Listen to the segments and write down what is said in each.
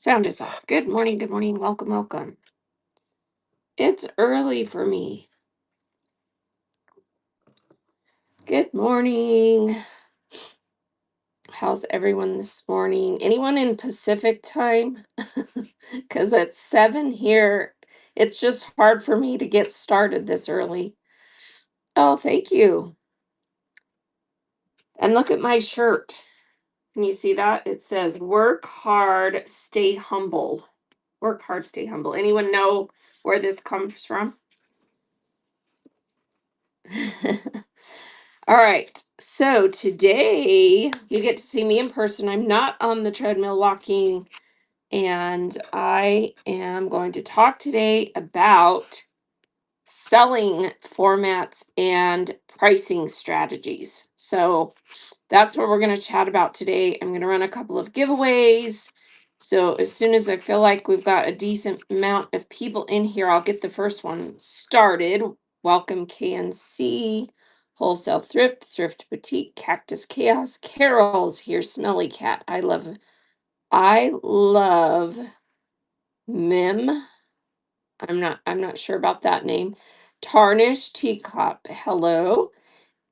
Sound is off. Good morning, good morning. Welcome, welcome. It's early for me. Good morning. How's everyone this morning? Anyone in Pacific time? Because it's 7 here. It's just hard for me to get started this early. Oh, thank you. And look at my shirt. Can you see that? It says, work hard, stay humble. Work hard, stay humble. Anyone know where this comes from? All right. So today you get to see me in person. I'm not on the treadmill walking, and I am going to talk today about selling formats and pricing strategies. So that's what we're going to chat about today. I'm going to run a couple of giveaways. So as soon as I feel like we've got a decent amount of people in here, I'll get the first one started. Welcome KNC, Wholesale Thrift, Thrift Boutique, Cactus Chaos, Carol's here, Smelly Cat. I love Mim. I'm not sure about that name. Tarnish Teacup. Hello.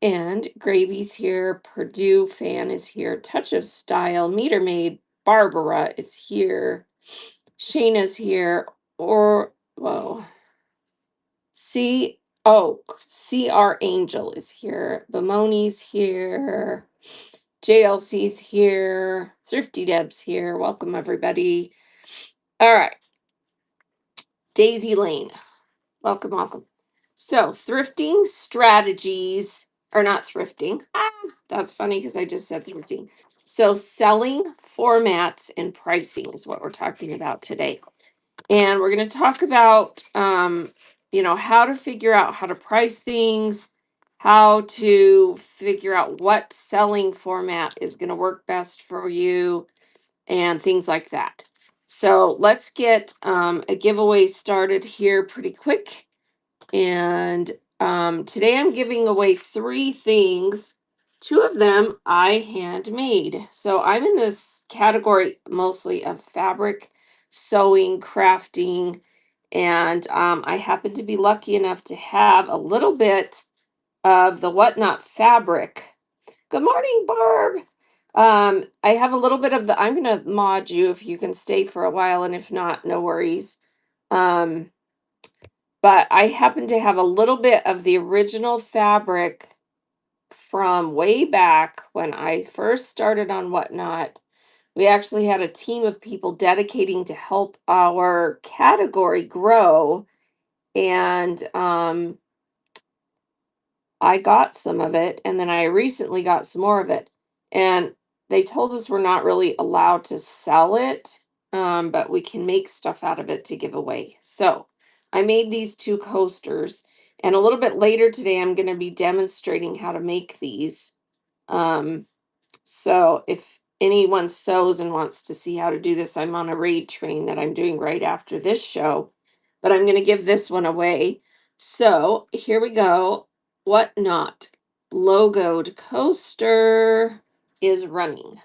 And Gravy's here, Purdue Fan is here, Touch of Style, Meter Maid, Barbara is here, Shayna's here, or whoa, CR Angel is here, Bimoni's here, JLC's here, Thrifty Deb's here. Welcome everybody. All right, Daisy Lane. Welcome, welcome. So, thrifting strategies, or not thrifting. That's funny because I just said thrifting. So, selling formats and pricing is what we're talking about today. And we're going to talk about, how to figure out how to price things, how to figure out what selling format is going to work best for you, and things like that. So, let's get a giveaway started here pretty quick. And today I'm giving away 3 things. 2 of them I handmade. So I'm in this category mostly of fabric, sewing, crafting, and I happen to be lucky enough to have a little bit of the Whatnot fabric. Good morning, Barb. I have a little bit of the, I'm going to mod you if you can stay for a while, and if not, no worries. Um, but I happen to have a little bit of the original fabric from way back when I first started on Whatnot. We actually had a team of people dedicating to help our category grow. And I got some of it, and then I recently got some more of it. And they told us we're not really allowed to sell it, but we can make stuff out of it to give away. So I made these 2 coasters, and a little bit later today, I'm going to be demonstrating how to make these. Um, so if anyone sews and wants to see how to do this, I'm on a raid train that I'm doing right after this show, but I'm going to give this one away. So here we go. Whatnot logoed coaster is running.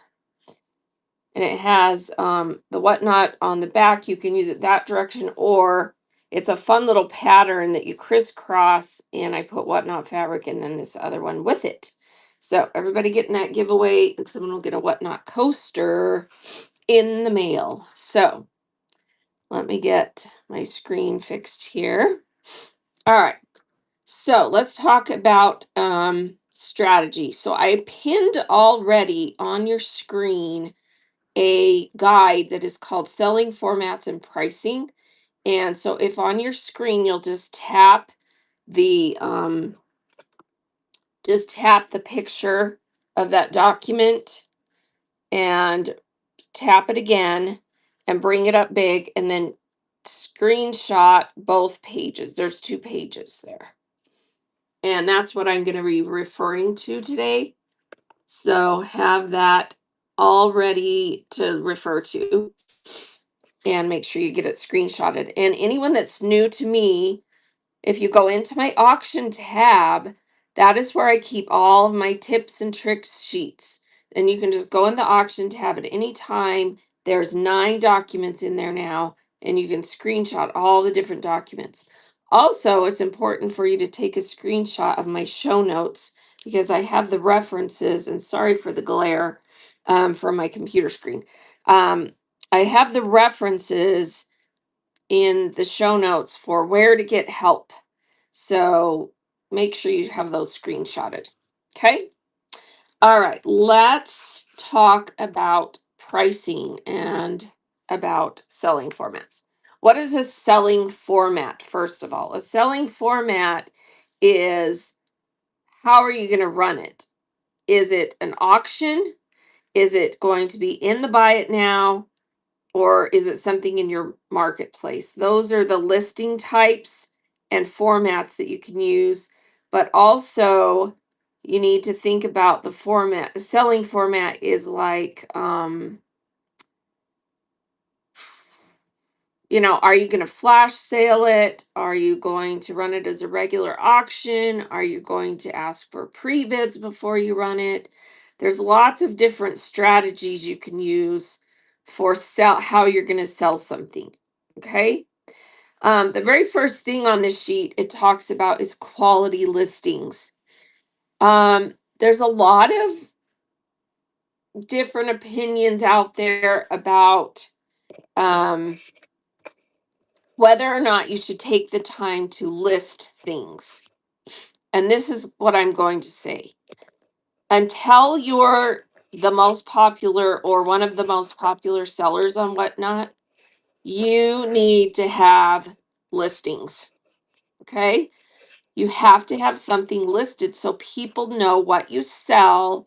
And it has the Whatnot on the back. You can use it that direction, or it's a fun little pattern that you crisscross, and I put Whatnot fabric and then this other one with it. So everybody getting that giveaway, and someone will get a Whatnot coaster in the mail. So let me get my screen fixed here. All right. So let's talk about strategy. So I pinned already on your screen a guide that is called Selling Formats and Pricing. And so if on your screen you'll the just tap the picture of that document and tap it again and bring it up big, and then screenshot both pages. There's 2 pages there. And that's what I'm going to be referring to today. So have that all ready to refer to, and make sure you get it screenshotted. And anyone that's new to me, if you go into my auction tab, that is where I keep all of my tips and tricks sheets. And you can just go in the auction tab at any time. There's 9 documents in there now, and you can screenshot all the different documents. Also, it's important for you to take a screenshot of my show notes because I have the references, and sorry for the glare from my computer screen. I have the references in the show notes for where to get help. So make sure you have those screenshotted. Okay. All right. Let's talk about pricing and about selling formats. What is a selling format? First of all, a selling format is how are you going to run it? Is it an auction? Is it going to be in the buy it now? Or is it something in your marketplace? Those are the listing types and formats that you can use, but also you need to think about the format. A selling format is like, are you going to flash sale it? Are you going to run it as a regular auction? Are you going to ask for pre-bids before you run it? There's lots of different strategies you can use for how you're going to sell something. Okay. The very first thing on this sheet it talks about is quality listings. There's a lot of different opinions out there about whether or not you should take the time to list things. And this is what I'm going to say. Until you're the most popular or one of the most popular sellers on Whatnot, you need to have listings. Okay? You have to have something listed so people know what you sell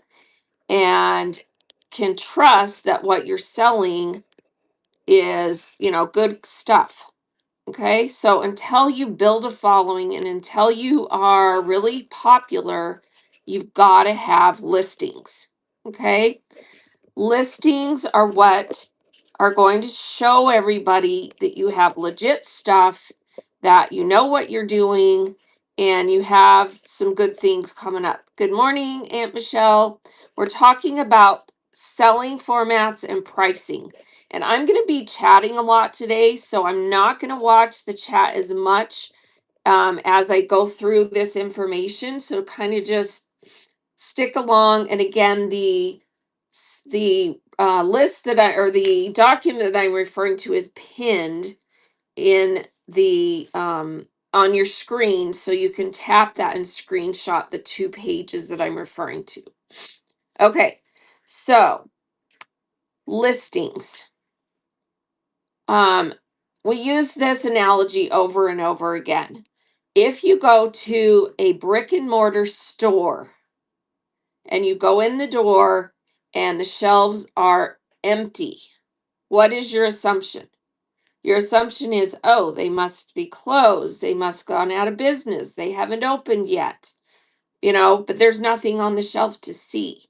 and can trust that what you're selling is, good stuff. Okay, so until you build a following and until you are really popular, you've got to have listings. Okay, listings are what are going to show everybody that you have legit stuff, that you know what you're doing, and you have some good things coming up. Good morning, Aunt Michelle. We're talking about selling formats and pricing. And I'm going to be chatting a lot today, so I'm not going to watch the chat as much as I go through this information. So kind of just stick along. And again, the list or the document that I'm referring to is pinned in the on your screen, so you can tap that and screenshot the 2 pages that I'm referring to. Okay, so listings. We use this analogy over and over again. If you go to a brick and mortar store and you go in the door and the shelves are empty, what is your assumption? Your assumption is, oh, they must be closed. They must have gone out of business. They haven't opened yet, but there's nothing on the shelf to see.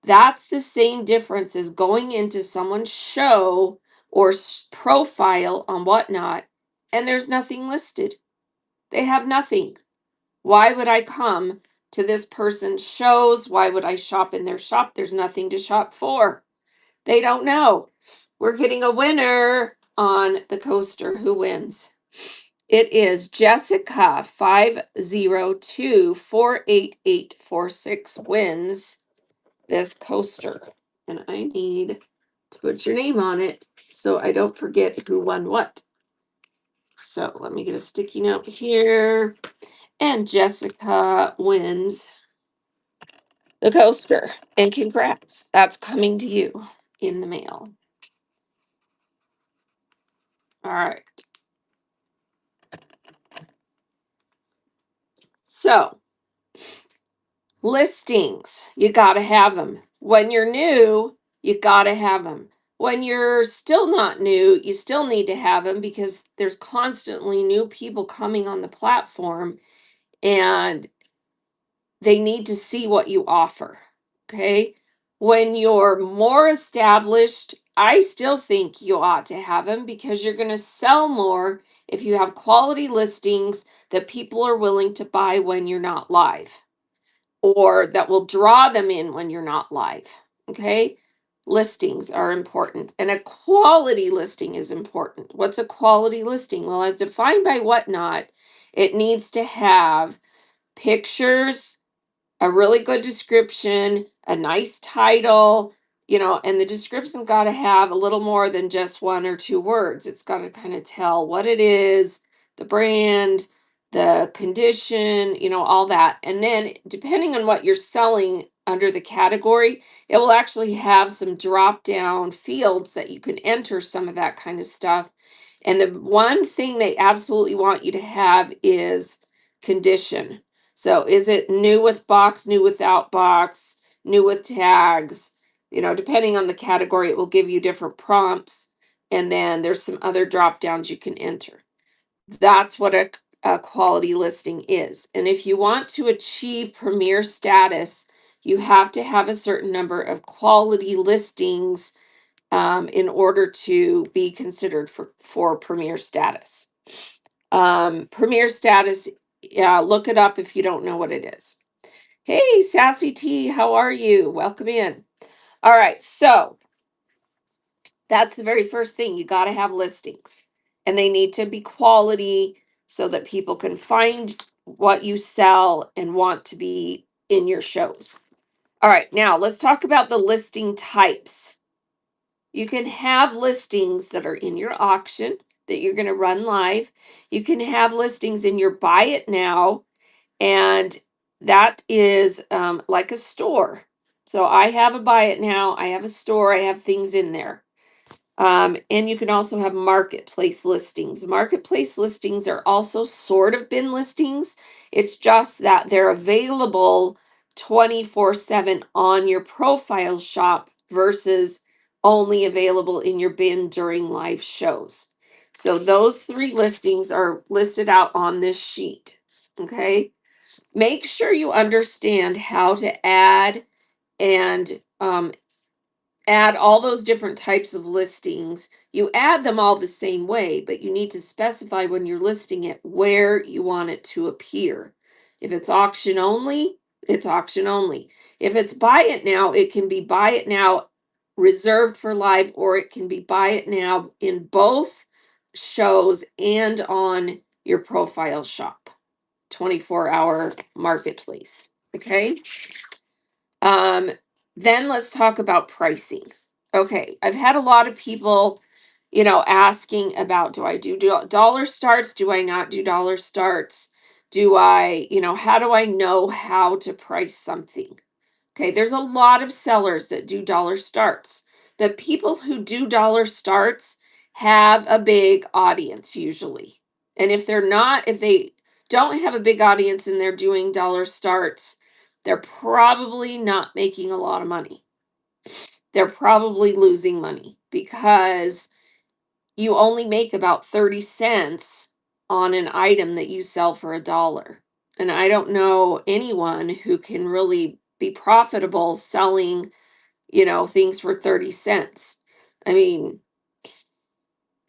That's the same difference as going into someone's show or profile on Whatnot, and there's nothing listed. They have nothing. Why would I come to this person's shows? Why would I shop in their shop? There's nothing to shop for. They don't know. We're getting a winner on the coaster. Who wins? It is Jessica 502-48846 wins this coaster. And I need to put your name on it so I don't forget who won what. So let me get a sticky note here. And Jessica wins the coaster. And congrats. That's coming to you in the mail. All right. So, listings, you got to have them. When you're new, you got to have them. When you're still not new, you still need to have them because there's constantly new people coming on the platform and they need to see what you offer. Okay. When you're more established, I still think you ought to have them because you're going to sell more if you have quality listings that people are willing to buy when you're not live, or that will draw them in when you're not live. Okay. listings are important, and a quality listing is important. What's a quality listing? Well, as defined by Whatnot, it needs to have pictures, a really good description, a nice title, and the description got to have a little more than just one or two words. It's got to kind of tell what it is, the brand, the condition, all that. And then, depending on what you're selling under the category, it will actually have some drop down fields that you can enter some of that kind of stuff. And the one thing they absolutely want you to have is condition. So is it new with box, new without box, new with tags? Depending on the category, it will give you different prompts. And then there's some other drop downs you can enter. That's what a quality listing is. And if you want to achieve premier status, you have to have a certain number of quality listings in order to be considered for premier status. Premier status, yeah, look it up if you don't know what it is. Hey, Sassy T, how are you? Welcome in. All right, so that's the very first thing. You got to have listings, and they need to be quality so that people can find what you sell and want to be in your shows. All right, now let's talk about the listing types. You can have listings that are in your auction that you're going to run live. You can have listings in your buy it now, and that is like a store. So I have a buy it now, I have a store, I have things in there. And you can also have marketplace listings. Marketplace listings are also sort of bin listings. It's just that they're available 24/7 on your profile shop versus only available in your bin during live shows. So those three listings are listed out on this sheet. Okay. Make sure you understand how to and add all those different types of listings. You add them all the same way, but you need to specify when you're listing it where you want it to appear. If it's auction only, it's auction only. If it's buy it now, it can be buy it now reserved for live, or it can be buy it now in both shows and on your profile shop. 24-hour marketplace. Okay. Um, then let's talk about pricing. Okay, I've had a lot of people, asking about, do I do dollar starts? Do I not do dollar starts? Do I, how do I know how to price something? Okay, there's a lot of sellers that do dollar starts. The people who do dollar starts have a big audience usually. And if they don't have a big audience and they're doing dollar starts, they're probably not making a lot of money. They're probably losing money because you only make about 30 cents on an item that you sell for $1. And I don't know anyone who can really be profitable selling, things for 30 cents. I mean,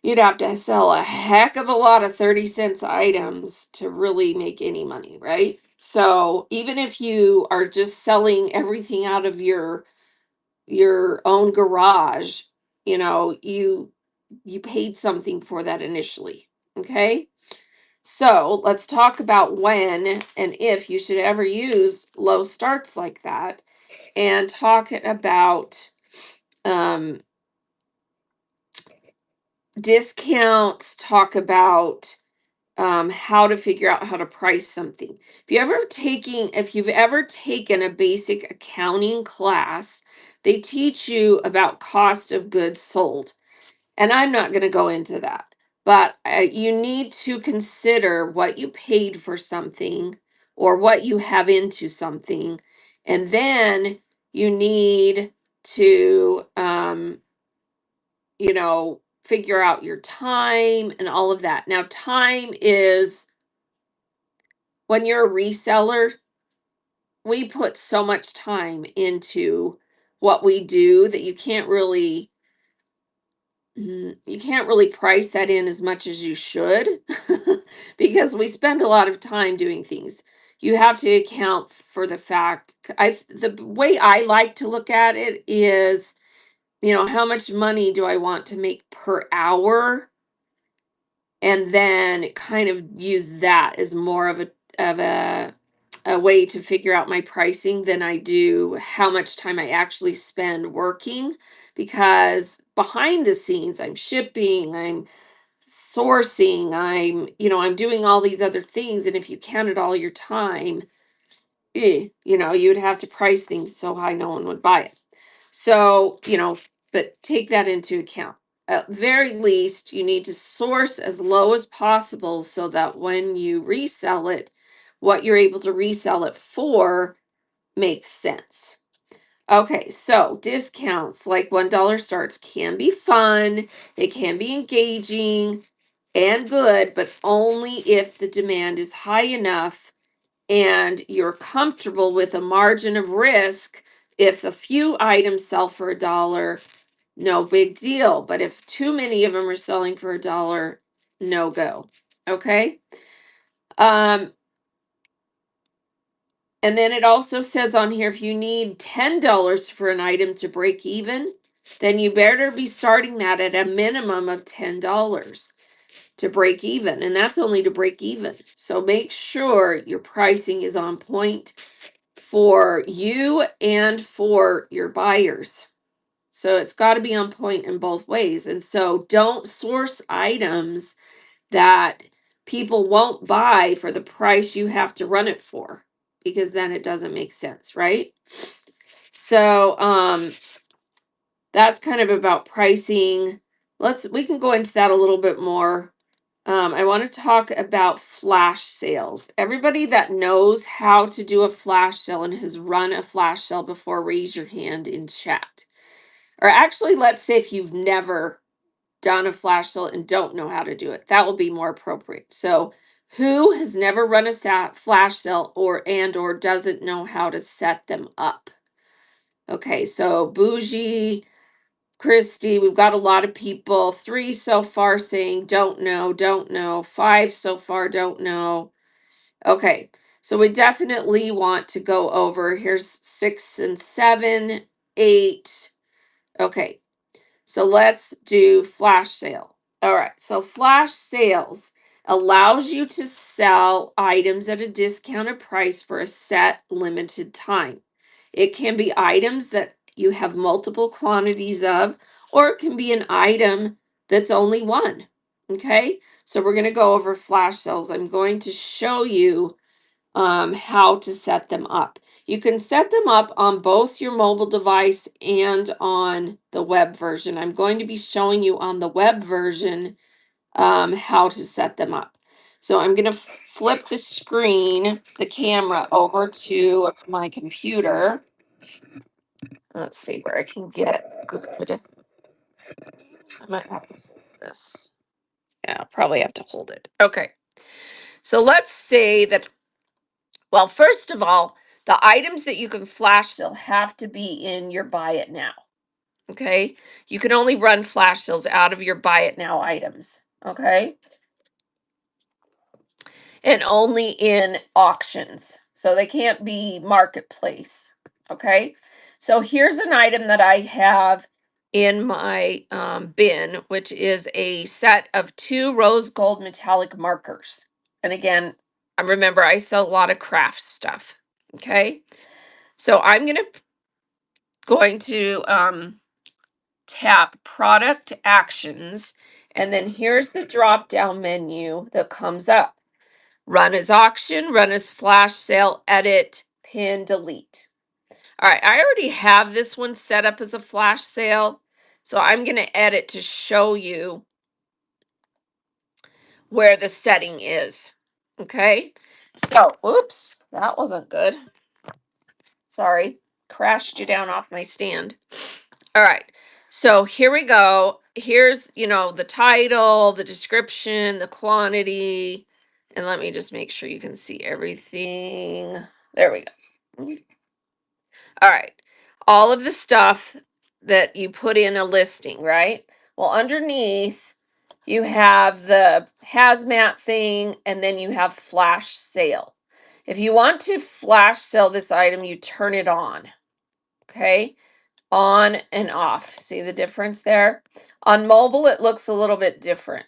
you'd have to sell a heck of a lot of 30 cents items to really make any money, right? So even if you are just selling everything out of your own garage, you paid something for that initially. Okay? So let's talk about when and if you should ever use low starts like that, and talk about um, discounts, talk about how to figure out how to price something. If you've ever taken a basic accounting class, they teach you about cost of goods sold. And I'm not going to go into that, but you need to consider what you paid for something or what you have into something. And then you need to, figure out your time and all of that. Now, time is when you're a reseller, we put so much time into what we do that you can't really price that in as much as you should because we spend a lot of time doing things. You have to account for the fact the way I like to look at it is how much money do I want to make per hour? And then kind of use that as more of a way to figure out my pricing than I do how much time I actually spend working, because behind the scenes I'm shipping, I'm sourcing, I'm doing all these other things, and if you counted all your time, you would have to price things so high no one would buy it. So, but take that into account. At very least, you need to source as low as possible so that when you resell it, what you're able to resell it for makes sense. Okay, so discounts like $1 starts can be fun, they can be engaging and good, but only if the demand is high enough and you're comfortable with a margin of risk. If a few items sell for $1, no big deal. But if too many of them are selling for $1, no go. Okay. Um, and then it also says on here, if you need $10 for an item to break even, then you better be starting that at a minimum of $10 to break even. And that's only to break even. So make sure your pricing is on point for you and for your buyers. So it's got to be on point in both ways. And so don't source items that people won't buy for the price you have to run it for, because then it doesn't make sense, right? So that's kind of about pricing. We can go into that a little bit more. I want to talk about flash sales. Everybody that knows how to do a flash sale and has run a flash sale before, raise your hand in chat. Or actually, let's say if you've never done a flash sale and don't know how to do it, that will be more appropriate. So, who has never run a flash sale or doesn't know how to set them up? Okay, so Bougie, Christy, we've got a lot of people. 3 so far saying don't know, don't know. 5 so far don't know. Okay, so we definitely want to go over. Here's 6 and 7, 8. Okay, so let's do flash sale. All right, so flash sales allows you to sell items at a discounted price for a set limited time. It can be items that you have multiple quantities of, or it can be an item that's only one. Okay, so we're going to go over flash sales. I'm going to show you how to set them up. You can set them up on both your mobile device and on the web version. I'm going to be showing you on the web version how to set them up. So I'm going to flip the screen, the camera over to my computer. Let's see where I can get good. I might have to hold this. Yeah, I'll probably have to hold it. Okay. So let's say that, well, first of all, the items that you can flash sale have to be in your buy it now. Okay. You can only run flash sales out of your buy it now items. Okay. And only in auctions. So they can't be marketplace. Okay. So here's an item that I have in my bin, which is a set of 2 rose gold metallic markers. And again, I remember I sell a lot of craft stuff. Okay. So I'm going to tap product actions, and then here's the drop down menu that comes up. Run as auction, run as flash sale, edit, pin, delete. All right, I already have this one set up as a flash sale, so I'm going to edit to show you where the setting is. Okay, so, oops, that wasn't good. Sorry, crashed you down off my stand. All right, so here we go. Here's, the title, the description, the quantity, and let me just make sure you can see everything. There we go. All right, all of the stuff that you put in a listing, right? Well, underneath, you have the hazmat thing, and then you have flash sale. If you want to flash sell this item, you turn it on. Okay. on and off. See the difference there? On mobile, it looks a little bit different.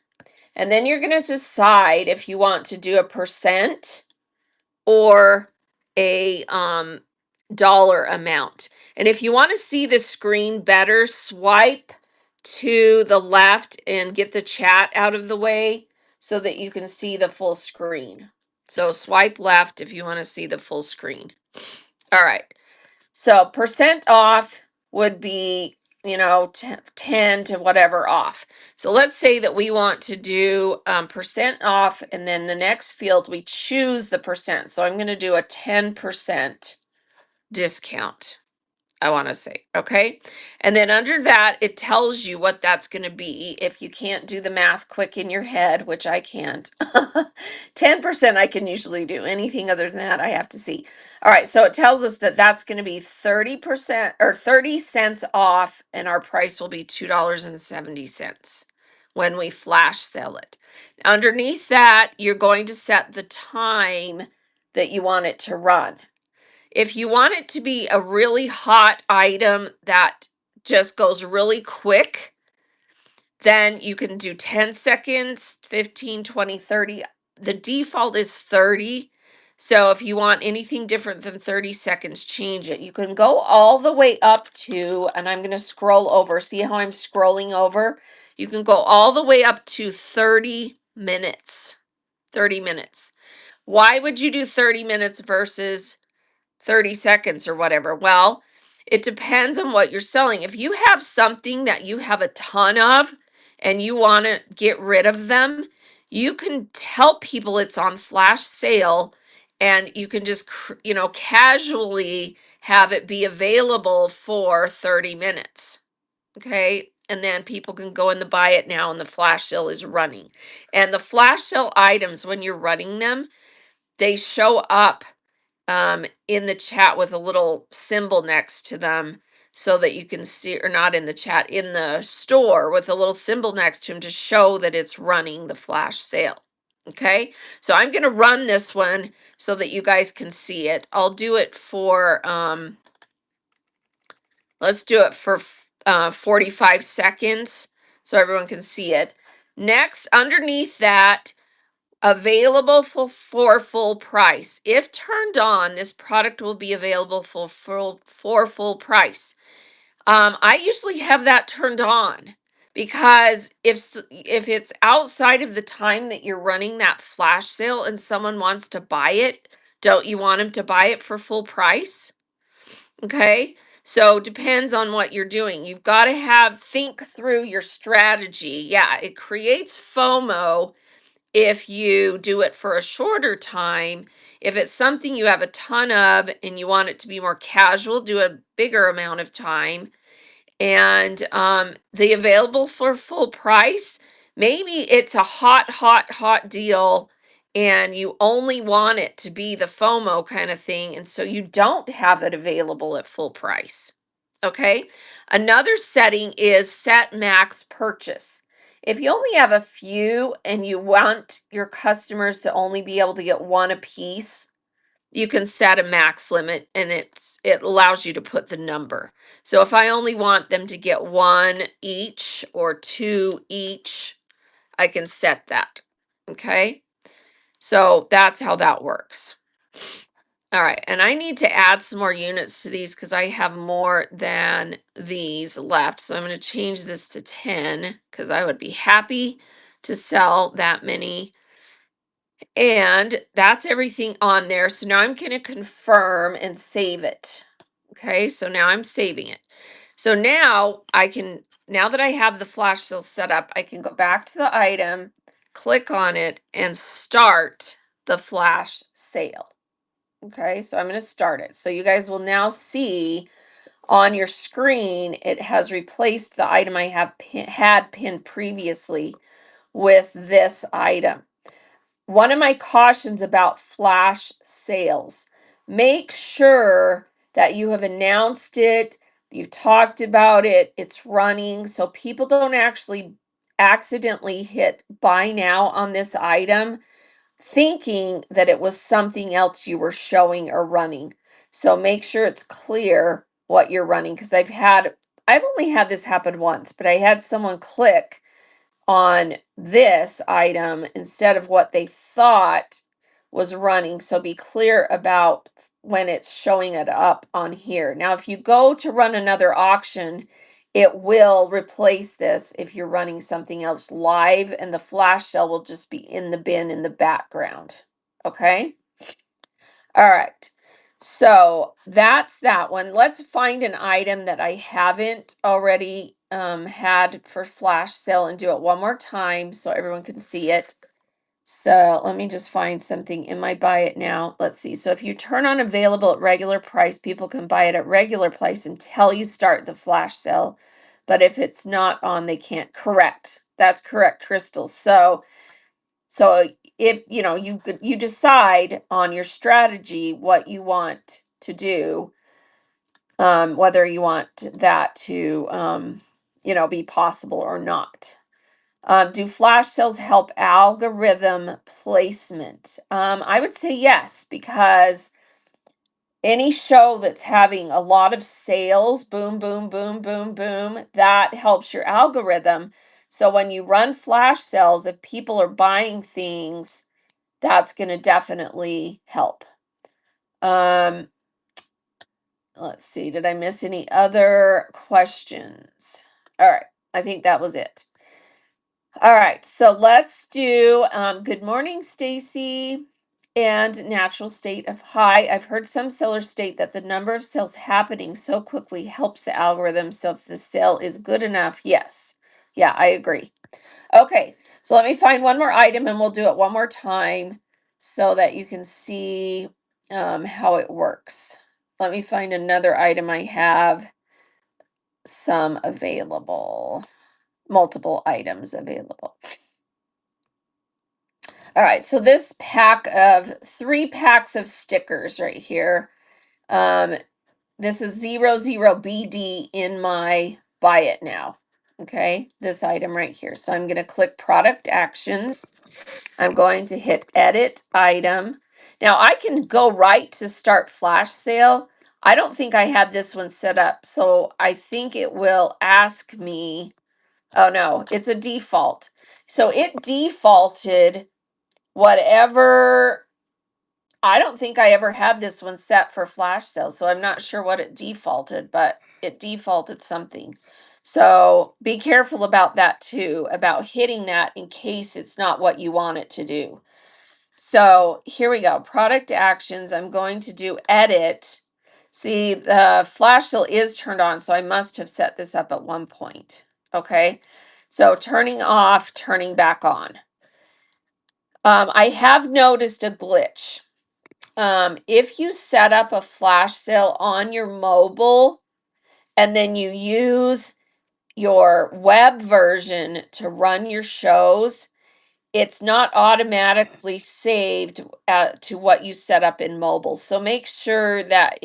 And then you're going to decide if you want to do a percent or a dollar amount. And if you want to see the screen better, swipe to the left and get the chat out of the way so that you can see the full screen. So swipe left if you want to see the full screen. All right. So percent off would be, 10 to whatever off. So let's say that we want to do percent off, and then the next field we choose the percent. So I'm going to do a 10% discount. I want to say, okay? And then under that, it tells you what that's going to be if you can't do the math quick in your head, which I can't. 10% I can usually do. Anything other than that, I have to see. All right, so it tells us that that's going to be 30% or 30 cents off, and our price will be $2.70 when we flash sell it. Underneath that, you're going to set the time that you want it to run. If you want it to be a really hot item that just goes really quick, then you can do 10 seconds, 15, 20, 30. The default is 30. So if you want anything different than 30 seconds, change it. You can go all the way up to, and I'm going to scroll over. See how I'm scrolling over? You can go all the way up to 30 minutes. 30 minutes. Why would you do 30 minutes versus 30 seconds or whatever? Well, it depends on what you're selling. If you have something that you have a ton of and you want to get rid of them, you can tell people it's on flash sale, and you can just, casually have it be available for 30 minutes. Okay. And then people can go in the buy it now, and the flash sale is running. And the flash sale items, when you're running them, they show up in the chat with a little symbol next to them so that you can see, or not in the chat, in the store with a little symbol next to them to show that it's running the flash sale. Okay, so I'm going to run this one so that you guys can see it. I'll do it for, let's do it for 45 seconds so everyone can see it. Next, underneath that, available for full price. If turned on, this product will be available for full price. I usually have that turned on because if it's outside of the time that you're running that flash sale and someone wants to buy it, don't you want them to buy it for full price? Okay. So depends on what you're doing. You've got to think through your strategy. Yeah, it creates FOMO if you do it for a shorter time. If it's something you have a ton of and you want it to be more casual, do a bigger amount of time. And the available for full price, maybe it's a hot deal and you only want it to be the FOMO kind of thing, and so you don't have it available at full price. Okay. Another setting is set max purchase. If you only have a few and you want your customers to only be able to get one a piece, you can set a max limit, and it allows you to put the number. So if I only want them to get one each or two each, I can set that. Okay. So that's how that works. All right, and I need to add some more units to these because I have more than these left. So I'm going to change this to 10 because I would be happy to sell that many. And that's everything on there. So now I'm going to confirm and save it. Okay, so now I'm saving it. So now now that I have the flash sale set up, I can go back to the item, click on it, and start the flash sale. Okay, so I'm going to start it. So you guys will now see on your screen, it has replaced the item I had pinned previously with this item. One of my cautions about flash sales, make sure that you have announced it, you've talked about it, it's running, so people don't actually accidentally hit buy now on this item thinking that it was something else you were showing or running. So make sure it's clear what you're running, because I've only had this happen once, but I had someone click on this item instead of what they thought was running. So be clear about when it's showing it up on here. Now, if you go to run another auction, it will replace this if you're running something else live, and the flash sale will just be in the bin in the background. Okay? All right. So that's that one. Let's find an item that I haven't already had for flash sale and do it one more time so everyone can see it. So let me just find something in my buy it now. Let's see. So if you turn on available at regular price, people can buy it at regular price until you start the flash sale. But if it's not on, they can't. Correct. That's correct, Crystal. So if you decide on your strategy what you want to do, whether you want that to be possible or not. Do flash sales help algorithm placement? I would say yes, because any show that's having a lot of sales, boom, boom, boom, boom, boom, that helps your algorithm. So when you run flash sales, if people are buying things, that's going to definitely help. Let's see, did I miss any other questions? All right, I think that was it. All right, so let's do good morning, Stacy, and natural state of hi. I've heard some sellers state that the number of sales happening so quickly helps the algorithm. So if the sale is good enough, yes. Yeah, I agree. Okay, so let me find one more item and we'll do it one more time so that you can see how it works. Let me find another item I have some available, multiple items available. All right, so this pack of 3 packs of stickers right here. This is 00BD in my buy it now. Okay, this item right here. So I'm going to click product actions. I'm going to hit edit item. Now I can go right to start flash sale. I don't think I had this one set up. So I think it will ask me, oh no, it's a default. So it defaulted whatever. I don't think I ever had this one set for flash sale, so I'm not sure what it defaulted, but it defaulted something. So be careful about that too, about hitting that in case it's not what you want it to do. So here we go, product actions. I'm going to do edit. See, the flash sale is turned on, so I must have set this up at one point. Okay, so turning off, turning back on. I have noticed a glitch. If you set up a flash sale on your mobile and then you use your web version to run your shows, it's not automatically saved to what you set up in mobile. So make sure that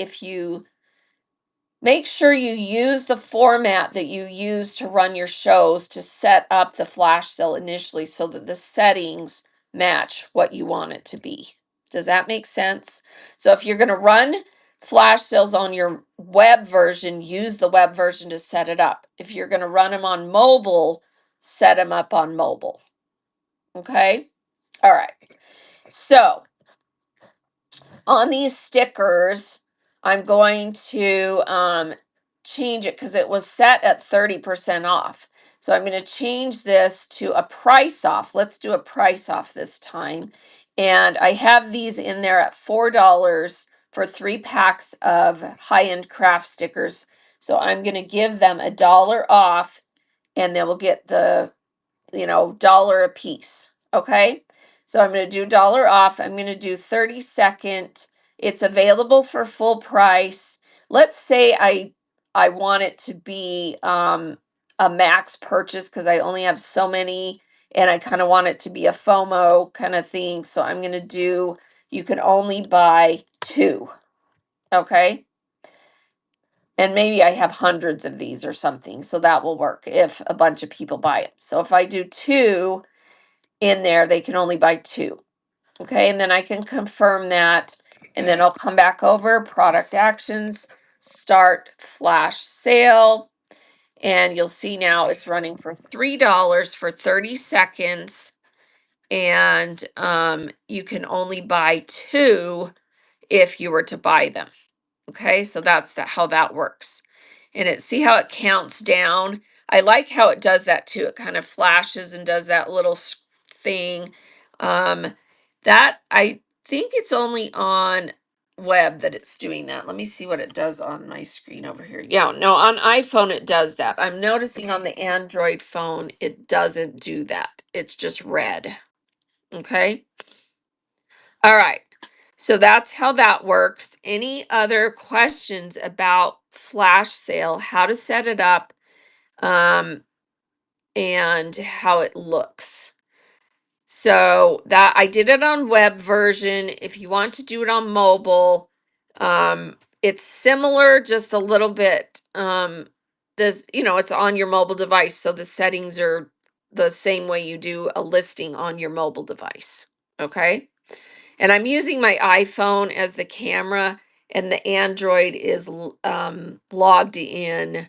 make sure you use the format that you use to run your shows to set up the flash sale initially so that the settings match what you want it to be. Does that make sense? So if you're going to run flash sales on your web version, use the web version to set it up. If you're going to run them on mobile, set them up on mobile. Okay? All right. So on these stickers, I'm going to change it because it was set at 30% off. So I'm going to change this to a price off. Let's do a price off this time. And I have these in there at $4 for 3 packs of high-end craft stickers. So I'm going to give them $1 off and they will get the dollar a piece. Okay. So I'm going to do dollar off. I'm going to do 30-second. It's available for full price. Let's say I want it to be a max purchase because I only have so many and I kind of want it to be a FOMO kind of thing. So I'm going to do, you can only buy 2. Okay. And maybe I have hundreds of these or something. So that will work if a bunch of people buy it. So if I do 2, in there, they can only buy 2. Okay, and then I can confirm that, and then I'll come back over product actions, start flash sale. And you'll see now it's running for $3 for 30 seconds. And you can only buy two if you were to buy them. Okay, so that's how that works. And see how it counts down. I like how it does that too. It kind of flashes and does that little thing. That I think it's only on web that it's doing that. Let me see what it does on my screen over here. Yeah, no, on iPhone it does that. I'm noticing on the Android phone it doesn't do that. It's just red. Okay. All right. So that's how that works. Any other questions about flash sale, how to set it up, and how it looks? So that I did it on web version. If you want to do it on mobile, it's similar, just a little bit. It's on your mobile device, so the settings are the same way you do a listing on your mobile device. Okay. And I'm using my iPhone as the camera, and the Android is logged in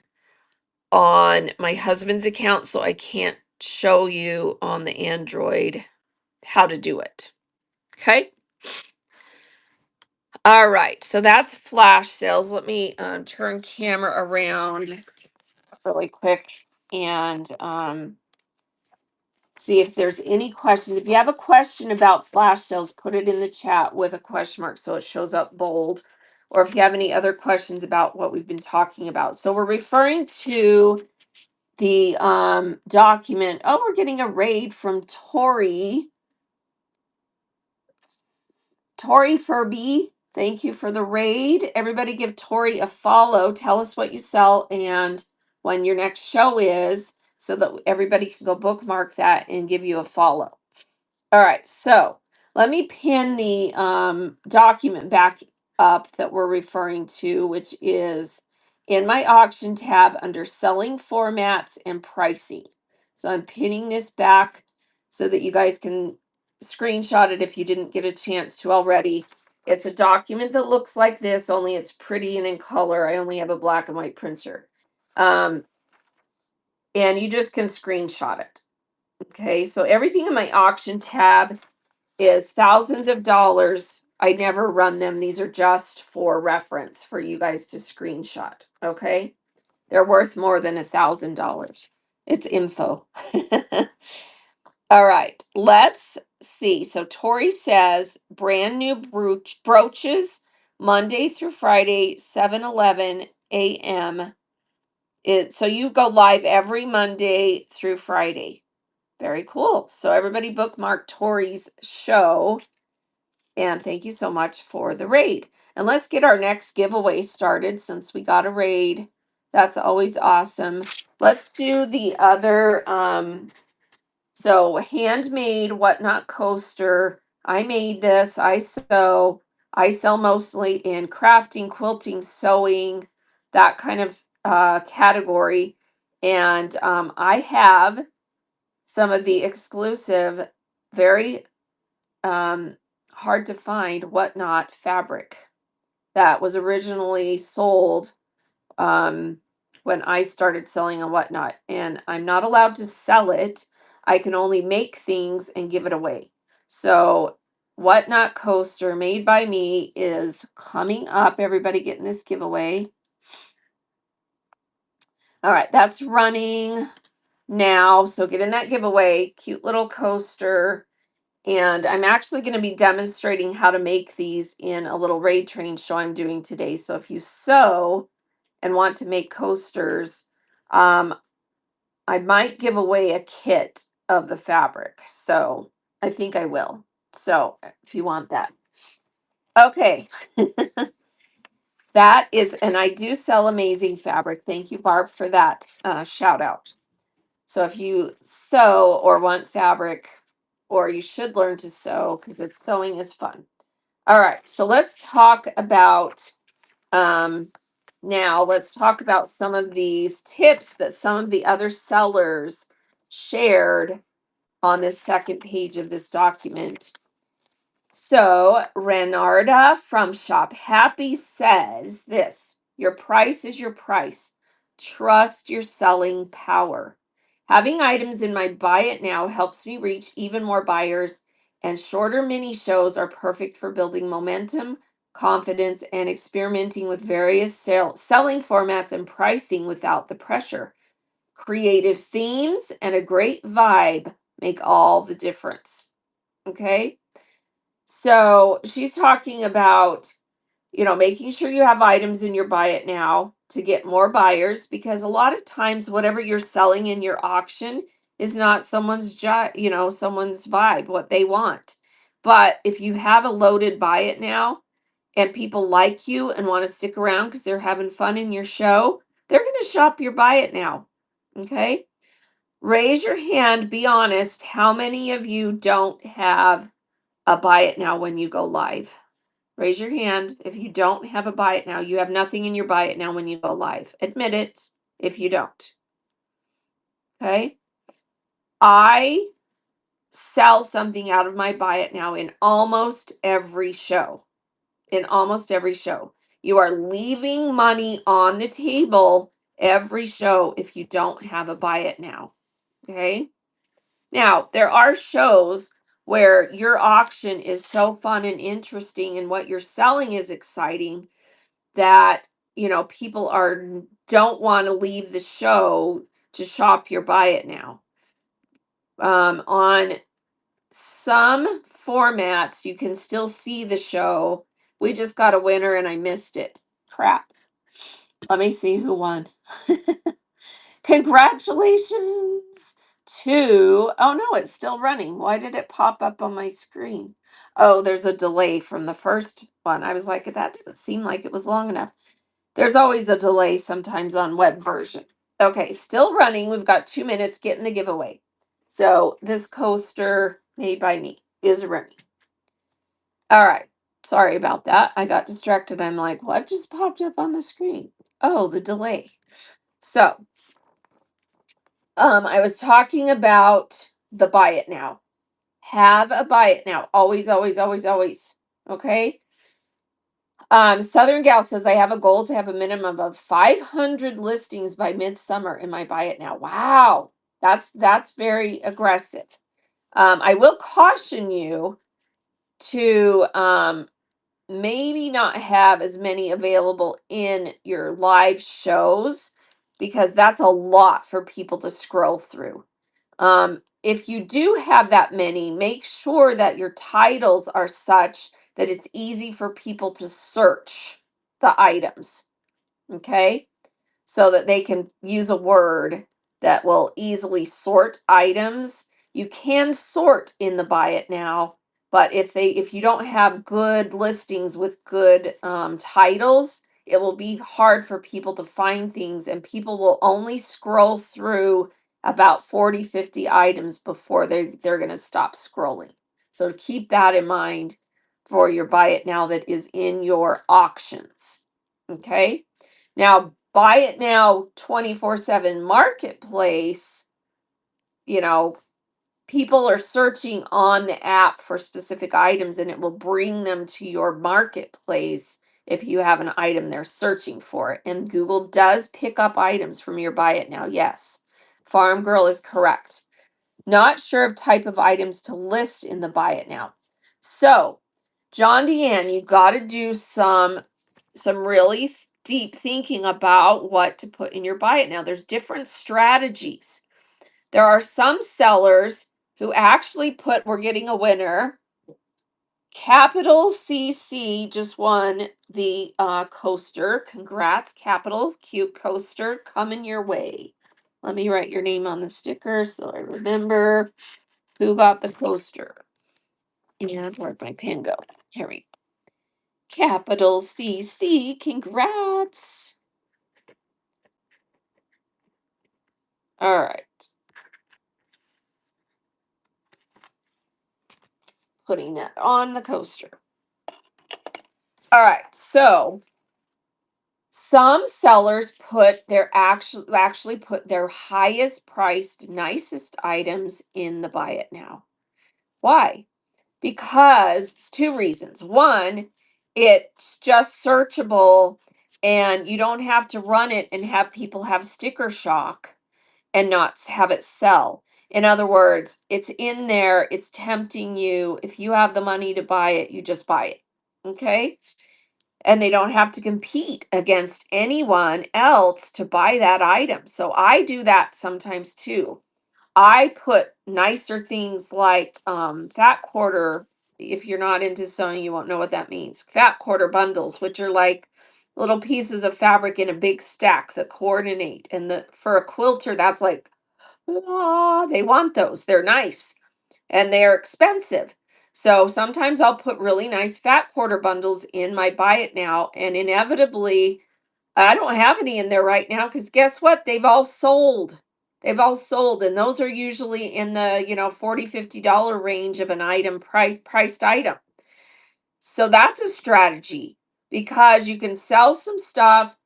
on my husband's account, so I can't show you on the Android how to do it. Okay. All right. So that's flash sales. Let me turn camera around really quick and see if there's any questions. If you have a question about flash sales, put it in the chat with a question mark so it shows up bold. Or if you have any other questions about what we've been talking about. So we're referring to the document. Oh, we're getting a raid from Tori. Tori Furby, thank you for the raid. Everybody give Tori a follow. Tell us what you sell and when your next show is so that everybody can go bookmark that and give you a follow. All right, so let me pin the document back up that we're referring to, which is in my auction tab under selling formats and pricing. So I'm pinning this back so that you guys can screenshot it if you didn't get a chance to already. It's a document that looks like this, only it's pretty and in color. I only have a black and white printer. And you just can screenshot it. Okay, so everything in my auction tab is thousands of dollars. I never run them. These are just for reference for you guys to screenshot. Okay. They're worth more than $1,000. It's info. All right. Let's see. So Tori says brand new brooches Monday through Friday, 7:11 a.m. So you go live every Monday through Friday. Very cool. So everybody bookmark Tori's show. And thank you so much for the raid. And let's get our next giveaway started since we got a raid. That's always awesome. Let's do the other. So handmade whatnot coaster. I made this. I sew. I sell mostly in crafting, quilting, sewing, that kind of category. And I have some of the exclusive, very hard to find whatnot fabric that was originally sold um, when I started selling a whatnot. And I'm not allowed to sell it. I can only make things and give it away. So whatnot coaster made by me is coming up. Everybody getting this giveaway. All right, that's running now. So get in that giveaway. Cute little coaster. And I'm actually going to be demonstrating how to make these in a little raid train show I'm doing today. So if you sew and want to make coasters, I might give away a kit of the fabric. So I think I will. So if you want that. Okay. That is, and I do sell amazing fabric. Thank you, Barb, for that shout out. So if you sew or want fabric, or you should learn to sew because sewing is fun. All right, so let's talk about now let's talk about some of these tips that some of the other sellers shared on this second page of this document. So Renarda from Shop Happy says this: Your price is your price. Trust your selling power. Having items in my buy it now helps me reach even more buyers, and shorter mini shows are perfect for building momentum, confidence, and experimenting with various selling formats and pricing without the pressure. Creative themes and a great vibe make all the difference. Okay. So she's talking about, making sure you have items in your buy it now to get more buyers, because a lot of times whatever you're selling in your auction is not someone's vibe, what they want. But if you have a loaded buy it now and people like you and want to stick around because they're having fun in your show, they're going to shop your buy it now. Okay? Raise your hand, be honest, how many of you don't have a buy it now when you go live? Raise your hand if you don't have a buy it now. You have nothing in your buy it now when you go live. Admit it if you don't. Okay. I sell something out of my buy it now in almost every show. In almost every show. You are leaving money on the table every show if you don't have a buy it now. Okay. Now, there are shows where your auction is so fun and interesting and what you're selling is exciting that people don't want to leave the show to shop your buy it now. On some formats you can still see the show. We just got a winner and I missed it. Crap. Let me see who won. Congratulations to, oh no, it's still running. Why did it pop up on my screen? Oh, there's a delay from the first one. I was like, that didn't seem like it was long enough. There's always a delay sometimes on web version. Okay, still running. We've got 2 minutes getting the giveaway. So this coaster made by me is running. All right. Sorry about that. I got distracted. I'm like, what just popped up on the screen? Oh, the delay. So, I was talking about the buy it now. Have a buy it now. Always, always, always, always. Okay. Southern Gal says I have a goal to have a minimum of 500 listings by midsummer in my buy it now. Wow, that's very aggressive. I will caution you to maybe not have as many available in your live shows, because that's a lot for people to scroll through. If you do have that many, make sure that your titles are such that it's easy for people to search the items. Okay. So that they can use a word that will easily sort items. You can sort in the buy it now, but if you don't have good listings with good titles, it will be hard for people to find things, and people will only scroll through about 40-50 items before they're going to stop scrolling. So keep that in mind for your buy it now that is in your auctions. Okay. Now, buy it now 24/7 marketplace, people are searching on the app for specific items and it will bring them to your marketplace if you have an item they're searching for. And Google does pick up items from your buy it now. Yes. Farm Girl is correct. Not sure of type of items to list in the buy it now. So, John Deanne, you've got to do some really deep thinking about what to put in your buy it now. There's different strategies. There are some sellers who actually put, we're getting a winner. Capital CC just won the coaster. Congrats, Capital. Cute coaster coming your way. Let me write your name on the sticker so I remember who got the coaster. And where'd my pen go? Here we go. Capital CC, congrats. All right. Putting that on the coaster. All right. So some sellers put their actually put their highest priced, nicest items in the buy it now. Why? Because it's two reasons. One, it's just searchable and you don't have to run it and have people have sticker shock and not have it sell. In other words, it's in there, it's tempting you. If you have the money to buy it, you just buy it. Okay? And they don't have to compete against anyone else to buy that item. So I do that sometimes too. I put nicer things like fat quarter. If you're not into sewing, you won't know what that means. Fat quarter bundles, which are like little pieces of fabric in a big stack that coordinate. And for a quilter, that's like, ah, they want those. They're nice and they're expensive. So sometimes I'll put really nice fat quarter bundles in my buy it now, and inevitably I don't have any in there right now because guess what? They've all sold. They've all sold, and those are usually in the, $40, $50 range of an item priced item. So that's a strategy because you can sell some stuff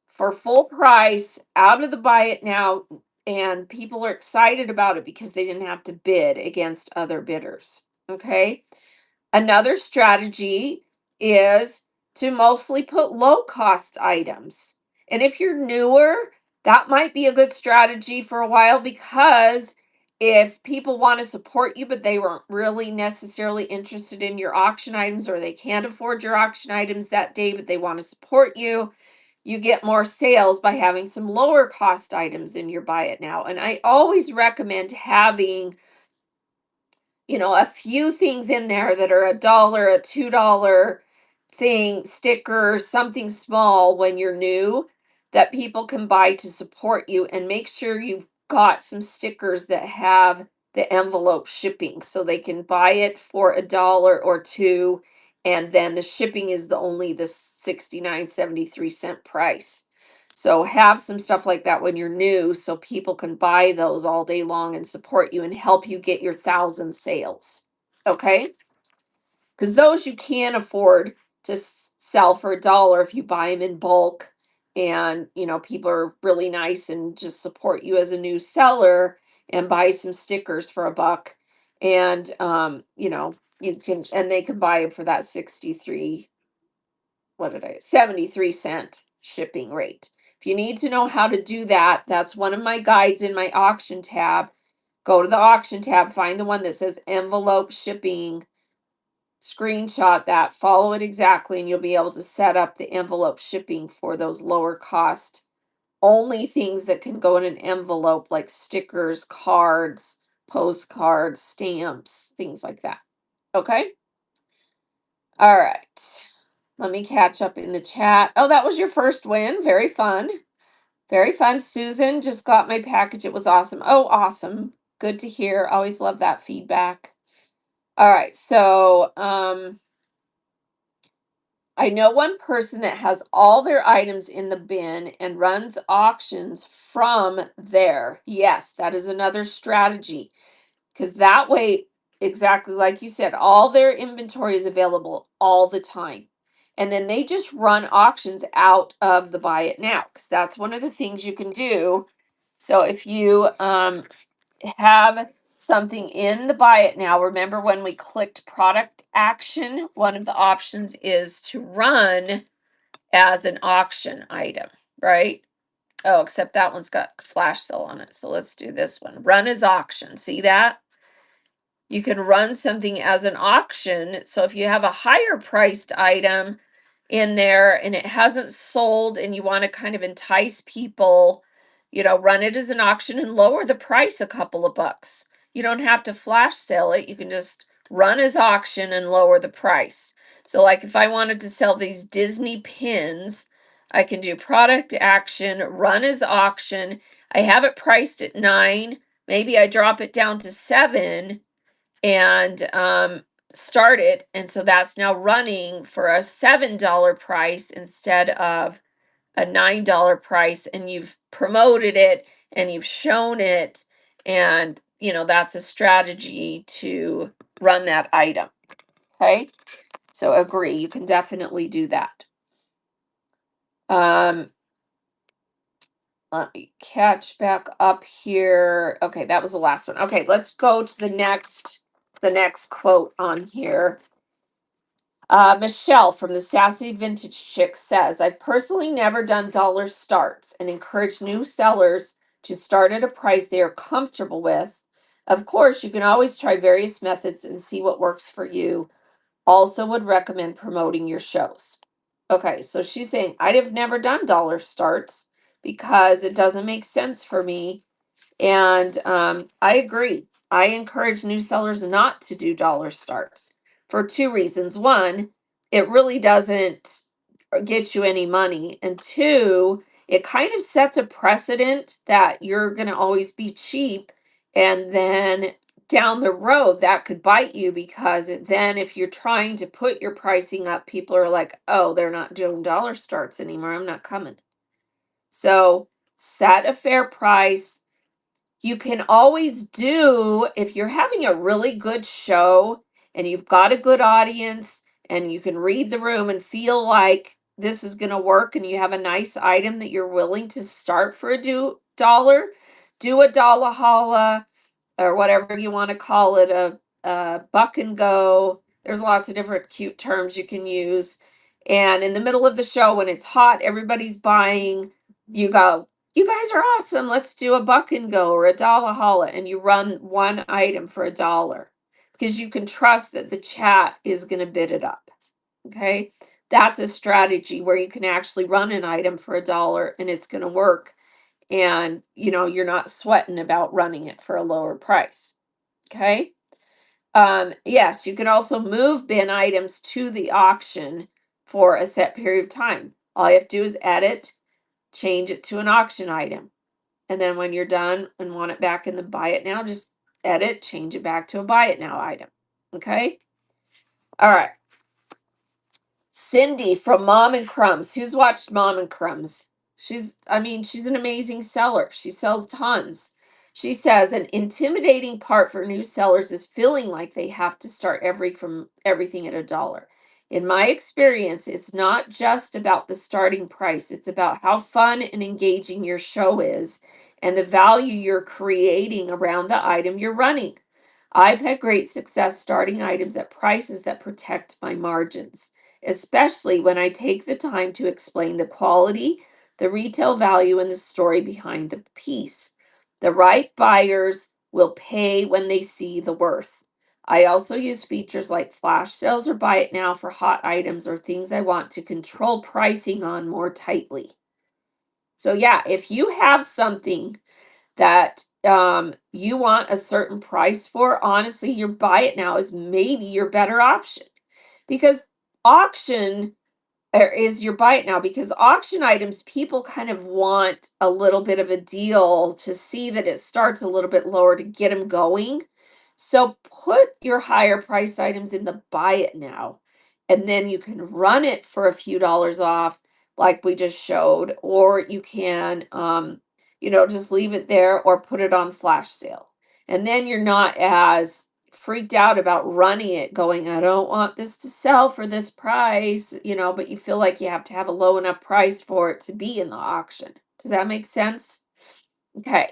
for full price out of the buy it now, and people are excited about it because they didn't have to bid against other bidders. Okay. Another strategy is to mostly put low cost items. And if you're newer, that might be a good strategy for a while because if people want to support you, but they weren't really necessarily interested in your auction items, or they can't afford your auction items that day, but they want to support you, you get more sales by having some lower cost items in your buy it now. And I always recommend having a few things in there that are $1, a $2 thing, stickers, something small when you're new that people can buy to support you, and make sure you've got some stickers that have the envelope shipping so they can buy it for $1 or two, and then the shipping is only the 69.73 price. So have some stuff like that when you're new so people can buy those all day long and support you and help you get your 1,000 sales. Okay? Because those you can afford to sell for $1 if you buy them in bulk, and people are really nice and just support you as a new seller and buy some stickers for $1, and you can, and they can buy them for that 73-cent shipping rate. If you need to know how to do that, that's one of my guides in my auction tab. Go to the auction tab, find the one that says envelope shipping, screenshot that, follow it exactly, and you'll be able to set up the envelope shipping for those lower cost, only things that can go in an envelope, like stickers, cards, postcards, stamps, things like that. Okay? All right. Let me catch up in the chat. Oh, that was your first win. Very fun. Very fun. Susan just got my package. It was awesome. Oh, awesome. Good to hear. Always love that feedback. All right. So, I know one person that has all their items in the bin and runs auctions from there. Yes, that is another strategy, because that way, exactly like you said, all their inventory is available all the time. And then they just run auctions out of the buy it now, because that's one of the things you can do. So if you have something in the buy it now, remember when we clicked product action, one of the options is to run as an auction item, right? Oh, except that one's got flash sale on it. So let's do this one. Run as auction. See that? You can run something as an auction. So if you have a higher priced item in there and it hasn't sold and you want to kind of entice people, run it as an auction and lower the price a couple of bucks. You don't have to flash sale it. You can just run as auction and lower the price. So like if I wanted to sell these Disney pins, I can do product action, run as auction. I have it priced at 9. Maybe I drop it down to 7 and start it. And so that's now running for a $7 price instead of a $9 price. And you've promoted it and you've shown it. And, that's a strategy to run that item. Okay. So agree, you can definitely do that. Let me catch back up here. Okay, that was the last one. Okay, let's go to the next quote on here. Michelle from the Sassy Vintage Chick says, I've personally never done dollar starts and encourage new sellers to start at a price they are comfortable with. Of course, you can always try various methods and see what works for you. Also, would recommend promoting your shows. Okay, so she's saying, I have never done dollar starts because it doesn't make sense for me. And I agree. I encourage new sellers not to do dollar starts for two reasons. One, it really doesn't get you any money. And two, it kind of sets a precedent that you're going to always be cheap. And then down the road, that could bite you because then if you're trying to put your pricing up, people are like, oh, they're not doing dollar starts anymore. I'm not coming. So set a fair price. You can always do, if you're having a really good show and you've got a good audience and you can read the room and feel like this is going to work and you have a nice item that you're willing to start for dollar, do a dollar holla or whatever you want to call it, a buck and go. There's lots of different cute terms you can use. And in the middle of the show, when it's hot, everybody's buying, you go, you guys are awesome. Let's do a buck and go or a dollar holla. And you run one item for $1 because you can trust that the chat is going to bid it up. Okay. That's a strategy where you can actually run an item for $1 and it's going to work. And you're not sweating about running it for a lower price. Okay. Yes, you can also move bin items to the auction for a set period of time. All you have to do is edit, change it to an auction item. And then when you're done and want it back in the buy it now, just edit, change it back to a buy it now item. Okay. All right. Cindy from Mom and Crumbs. Who's watched Mom and Crumbs? She's an amazing seller. She sells tons. She says an intimidating part for new sellers is feeling like they have to start everything at $1. In my experience, it's not just about the starting price. It's about how fun and engaging your show is and the value you're creating around the item you're running. I've had great success starting items at prices that protect my margins, especially when I take the time to explain the quality, the retail value, and the story behind the piece. The right buyers will pay when they see the worth. I also use features like flash sales or buy it now for hot items or things I want to control pricing on more tightly. So, yeah, if you have something that you want a certain price for, honestly, your buy it now is maybe your better option because auction is your buy it now because auction items people kind of want a little bit of a deal to see that it starts a little bit lower to get them going. So put your higher price items in the buy it now and then you can run it for a few dollars off like we just showed, or you can just leave it there or put it on flash sale. And then you're not as freaked out about running it going, I don't want this to sell for this price, but you feel like you have to have a low enough price for it to be in the auction. Does that make sense? Okay.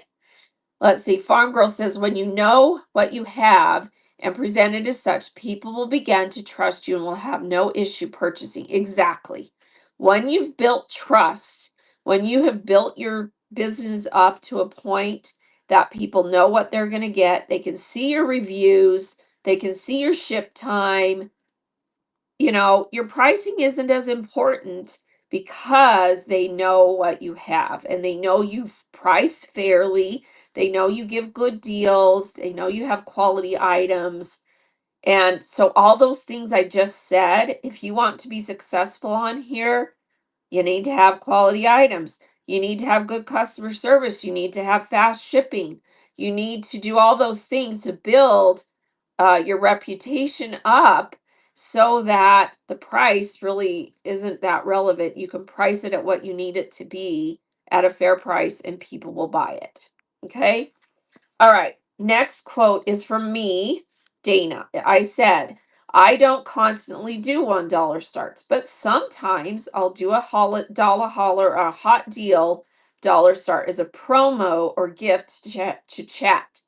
Let's see. Farm Girl says, when you know what you have and present it as such, people will begin to trust you and will have no issue purchasing. Exactly. When you've built trust, when you have built your business up to a point that people know what they're going to get, they can see your reviews, they can see your ship time, your pricing isn't as important because they know what you have and they know you've priced fairly. They know you give good deals. They know you have quality items. And so, all those things I just said, if you want to be successful on here, you need to have quality items. You need to have good customer service. You need to have fast shipping. You need to do all those things to build your reputation up so that the price really isn't that relevant. You can price it at what you need it to be at a fair price and people will buy it. Okay. All right. Next quote is from me, Dana. I said, I don't constantly do $1 starts, but sometimes I'll do a dollar holler or a hot deal dollar start as a promo or gift to chat.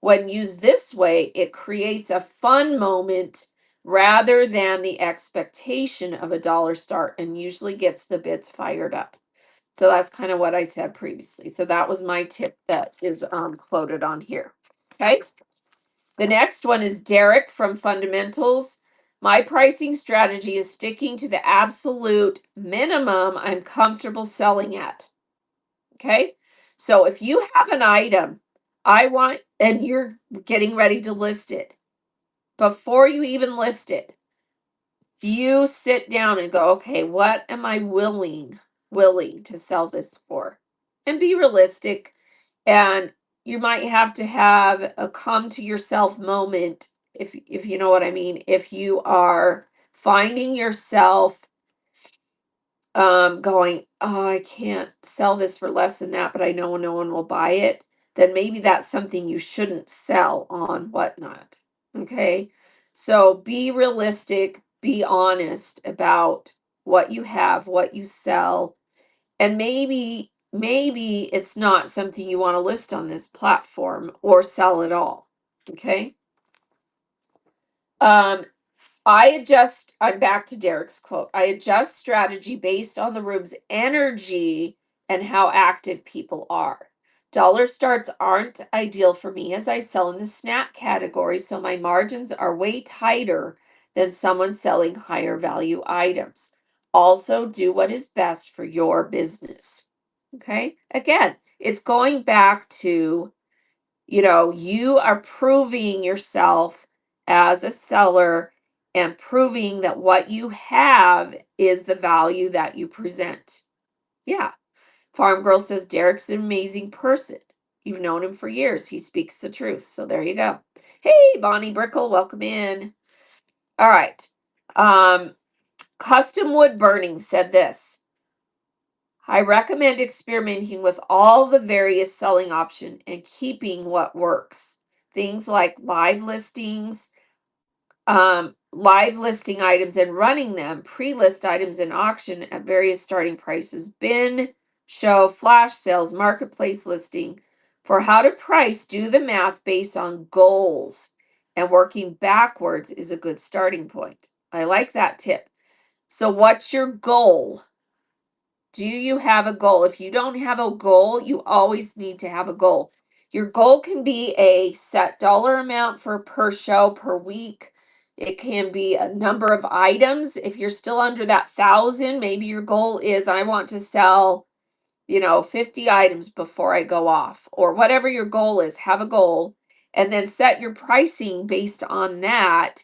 When used this way, it creates a fun moment rather than the expectation of a dollar start, and usually gets the bids fired up. So that's kind of what I said previously. So that was my tip that is quoted on here. Okay. The next one is Derek from Fundamentals. My pricing strategy is sticking to the absolute minimum I'm comfortable selling at. Okay. So if you have an item and you're getting ready to list it, before you even list it, you sit down and go, okay, what am I willing to sell this for? And be realistic. And you might have to have a come to yourself moment, if you know what I mean. If you are finding yourself going, oh, I can't sell this for less than that, but I know no one will buy it, then maybe that's something you shouldn't sell on Whatnot. Okay. So be realistic, be honest about what you have, what you sell, and maybe it's not something you want to list on this platform or sell at all. Okay. Um, I'm back to Derek's quote. I adjust strategy based on the room's energy and how active people are. Dollar starts aren't ideal for me as I sell in the snack category, so my margins are way tighter than someone selling higher value items. Also, do what is best for your business. Okay. Again, it's going back to, you are proving yourself as a seller and proving that what you have is the value that you present. Yeah. Farm Girl says Derek's an amazing person. You've known him for years. He speaks the truth. So there you go. Hey, Bonnie Brickle, welcome in. All right. Custom Wood Burning said this. I recommend experimenting with all the various selling options and keeping what works. Things like live listing items and running them, pre-list items in auction at various starting prices, bin, show, flash sales, marketplace listing. For how to price, do the math based on goals, and working backwards is a good starting point. I like that tip. So what's your goal? Do you have a goal? If you don't have a goal, you always need to have a goal. Your goal can be a set dollar amount for per show per week. It can be a number of items. If you're still under that 1,000, maybe your goal is I want to sell, 50 items before I go off, or whatever your goal is. Have a goal and then set your pricing based on that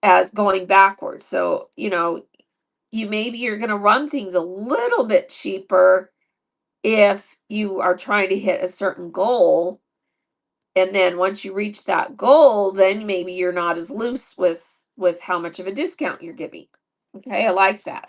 as going backwards. So, you're going to run things a little bit cheaper if you are trying to hit a certain goal. And then once you reach that goal, then maybe you're not as loose with how much of a discount you're giving. Okay, I like that.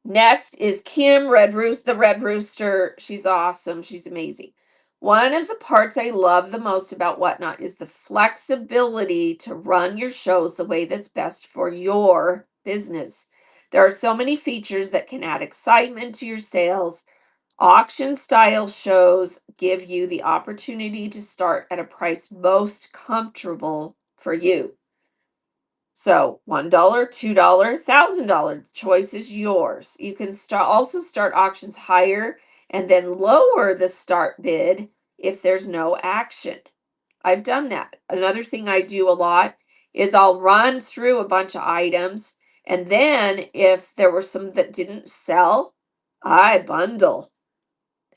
Next is Kim the Red Rooster. She's awesome. She's amazing. One of the parts I love the most about Whatnot is the flexibility to run your shows the way that's best for your business. There are so many features that can add excitement to your sales. Auction style shows give you the opportunity to start at a price most comfortable for you. So $1, $2, $1,000, choice is yours. You can also start auctions higher and then lower the start bid if there's no action. I've done that. Another thing I do a lot is I'll run through a bunch of items, and then if there were some that didn't sell, I bundle.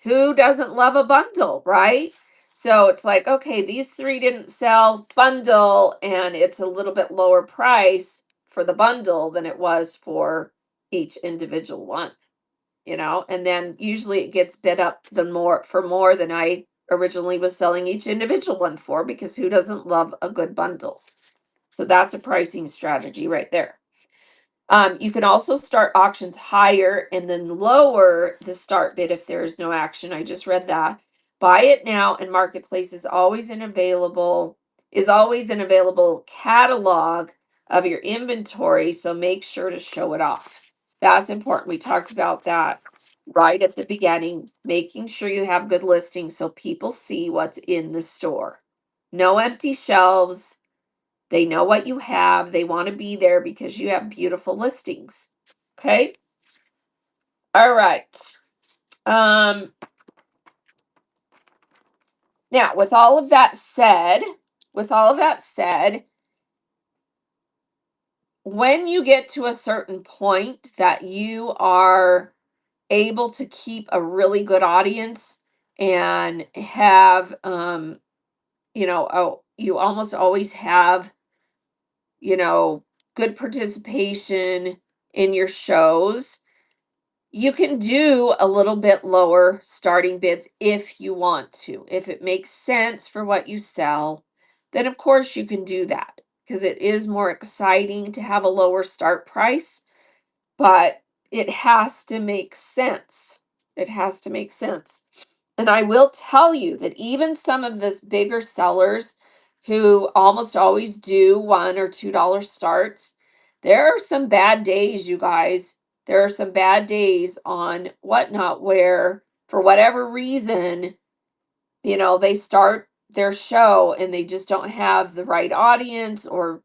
Who doesn't love a bundle, right? So it's like, okay, these 3 didn't sell, bundle, and it's a little bit lower price for the bundle than it was for each individual one, and then usually it gets bid up for more than I originally was selling each individual one for, because who doesn't love a good bundle? So that's a pricing strategy right there. You can also start auctions higher and then lower the start bid if there is no action. I just read that. Buy it now, and Marketplace is always an available catalog of your inventory, so make sure to show it off. That's important. We talked about that right at the beginning, making sure you have good listings so people see what's in the store. No empty shelves. They know what you have. They want to be there because you have beautiful listings. Okay. All right. Now, with all of that said, when you get to a certain point that you are able to keep a really good audience and have, you almost always have, good participation in your shows, you can do a little bit lower starting bids if you want to. If it makes sense for what you sell, then of course you can do that because it is more exciting to have a lower start price, but it has to make sense. It has to make sense. And I will tell you that even some of this bigger sellers who almost always do $1 or $2 starts, there are some bad days, you guys. There are some bad days on Whatnot where, for whatever reason, they start their show and they just don't have the right audience, or,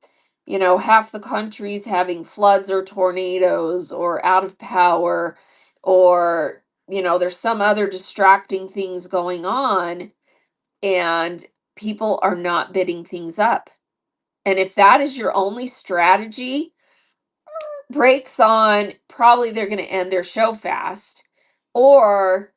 half the country's having floods or tornadoes or out of power, or, there's some other distracting things going on and people are not bidding things up. And if that is your only strategy, breaks on, probably they're going to end their show fast. Or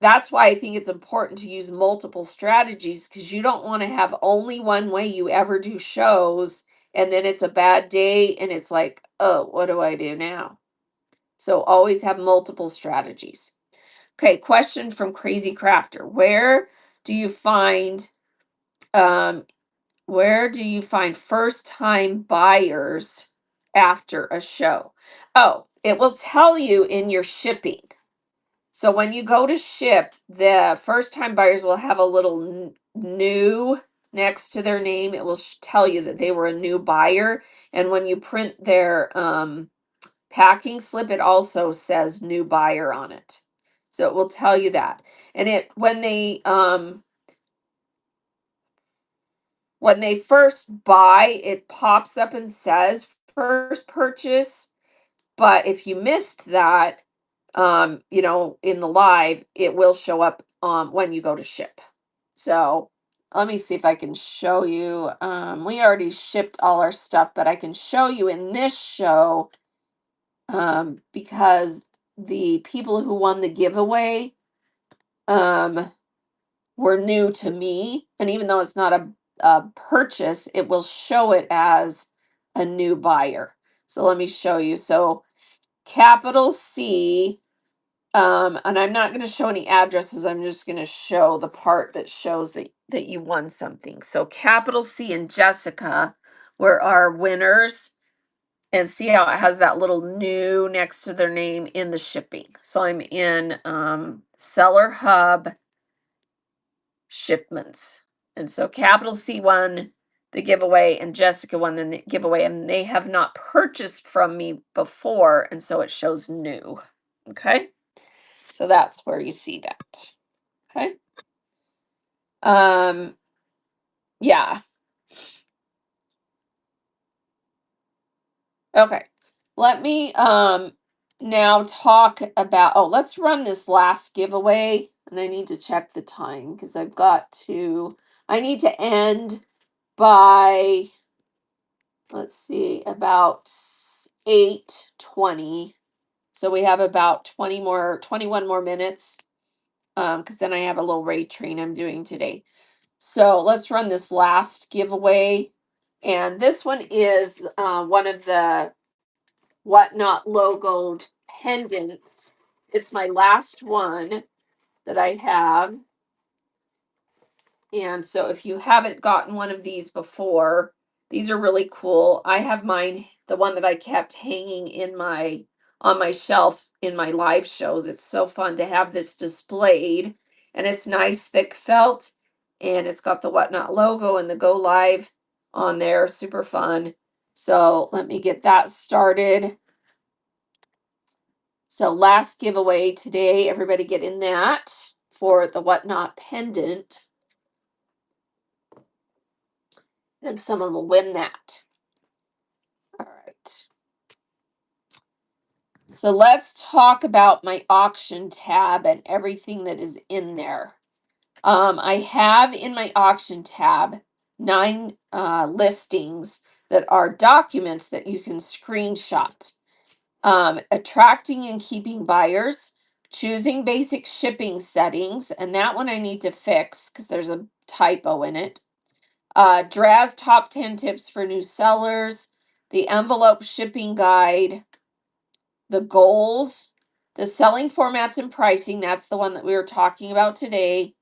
that's why I think it's important to use multiple strategies, because you don't want to have only one way you ever do shows and then it's a bad day and it's like, oh, what do I do now? So always have multiple strategies. Okay, question from Crazy Crafter. Do you find um where do you find first time buyers after a show? Oh, it will tell you in your shipping. So when you go to ship, the first time buyers will have a little new next to their name. It will tell you that they were a new buyer. And when you print their packing slip, it also says new buyer on it. So it will tell you that. And when they first buy, it pops up and says first purchase. But if you missed that, in the live, it will show up when you go to ship. So let me see if I can show you. We already shipped all our stuff, but I can show you in this show, because the people who won the giveaway were new to me. And even though it's not a purchase, it will show it as a new buyer. So let me show you. So capital C, and I'm not going to show any addresses. I'm just going to show the part that shows that you won something. So capital C and Jessica were our winners. And see how it has that little new next to their name in the shipping. So I'm in Seller Hub shipments. And so capital C won the giveaway and Jessica won the giveaway, and they have not purchased from me before. And so it shows new. Okay. So that's where you see that. Okay. Yeah. Okay. Let me now talk about, let's run this last giveaway, and I need to check the time because I need to end by, let's see, about 8:20. So we have about 21 more minutes, because then I have a little raid train I'm doing today. So let's run this last giveaway. And this one is one of the Whatnot logoed pendants. It's my last one that I have. And so if you haven't gotten one of these before, these are really cool. I have mine, the one that I kept hanging on my shelf in my live shows. It's so fun to have this displayed, and it's nice thick felt, and it's got the Whatnot logo and the Go Live on there. Super fun. So let me get that started. So last giveaway today, everybody get in that for the Whatnot pendant. and someone will win that. All right. So let's talk about my auction tab and everything that is in there. I have in my auction tab 9 listings that are documents that you can screenshot. Attracting and keeping buyers, choosing basic shipping settings, and that one I need to fix because there's a typo in it. Draz top 10 tips for new sellers, the envelope shipping guide, the goals, the selling formats and pricing. That's the one that we were talking about today.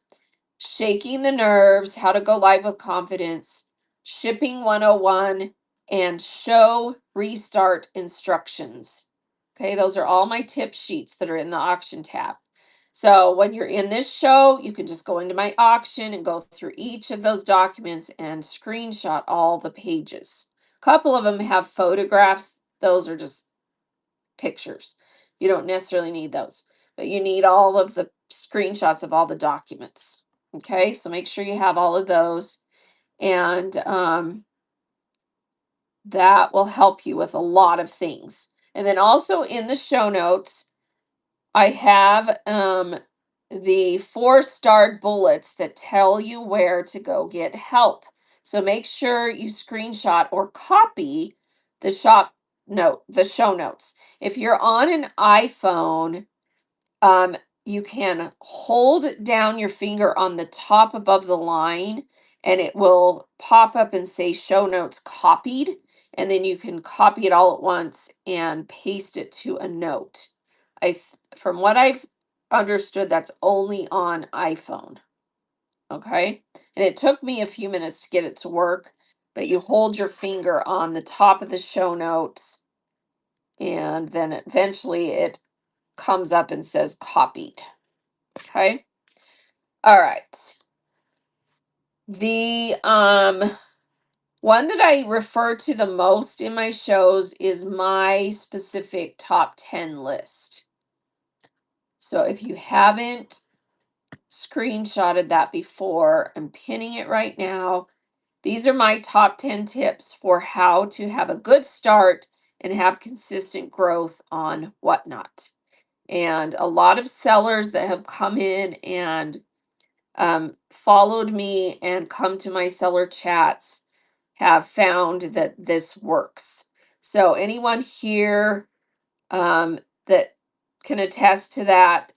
Shaking the nerves, how to go live with confidence, shipping 101, and show restart instructions. Okay, those are all my tip sheets that are in the auction tab. So when you're in this show, you can just go into my auction and go through each of those documents and screenshot all the pages. A couple of them have photographs, those are just pictures. You don't necessarily need those, but you need all of the screenshots of all the documents. Okay, so make sure you have all of those, and that will help you with a lot of things. And then also in the show notes, I have the 4-starred bullets that tell you where to go get help. So make sure you screenshot or copy the the show notes. If you're on an iPhone, um, you can hold down your finger on the top above the line and it will pop up and say show notes copied. And then you can copy it all at once and paste it to a note. From what I've understood, that's only on iPhone. Okay. And it took me a few minutes to get it to work, but you hold your finger on the top of the show notes and then eventually it comes up and says copied. Okay. All right. The one that I refer to the most in my shows is my specific top 10 list. So if you haven't screenshotted that before, I'm pinning it right now. These are my top 10 tips for how to have a good start and have consistent growth on Whatnot. And a lot of sellers that have come in and followed me and come to my seller chats have found that this works. So anyone here that can attest to that,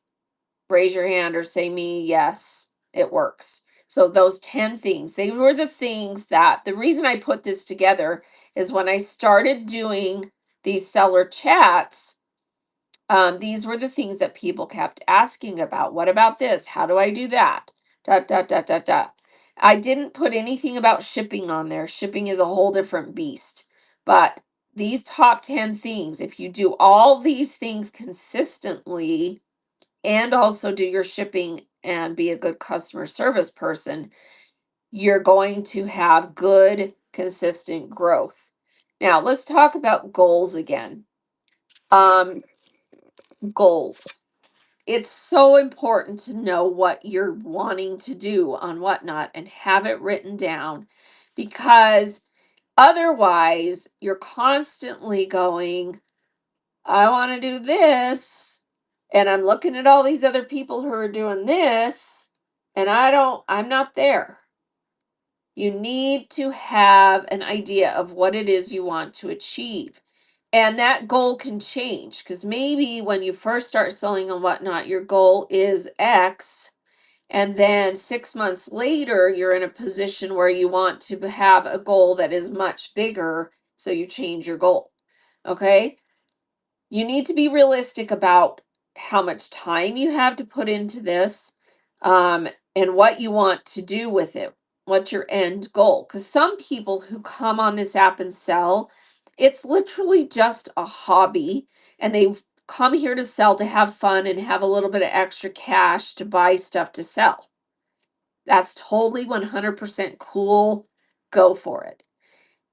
raise your hand or say me, yes, it works. So those 10 things, they were the things that the reason I put this together is when I started doing these seller chats, these were the things that people kept asking about. What about this? How do I do that? Dot, dot, dot, dot, dot. I didn't put anything about shipping on there. Shipping is a whole different beast. But these top 10 things, if you do all these things consistently and also do your shipping and be a good customer service person, you're going to have good, consistent growth. Now, let's talk about goals again. Goals. It's so important to know what you're wanting to do on Whatnot and have it written down, because otherwise you're constantly going, I want to do this, and I'm looking at all these other people who are doing this, and I'm not there. You need to have an idea of what it is you want to achieve. And that goal can change because maybe when you first start selling and Whatnot, your goal is X. And then 6 months later, you're in a position where you want to have a goal that is much bigger. So you change your goal. Okay. You need to be realistic about how much time you have to put into this, and what you want to do with it. What's your end goal? Because some people who come on this app and sell, it's literally just a hobby, and they've come here to sell to have fun and have a little bit of extra cash to buy stuff to sell. That's totally 100% cool. Go for it.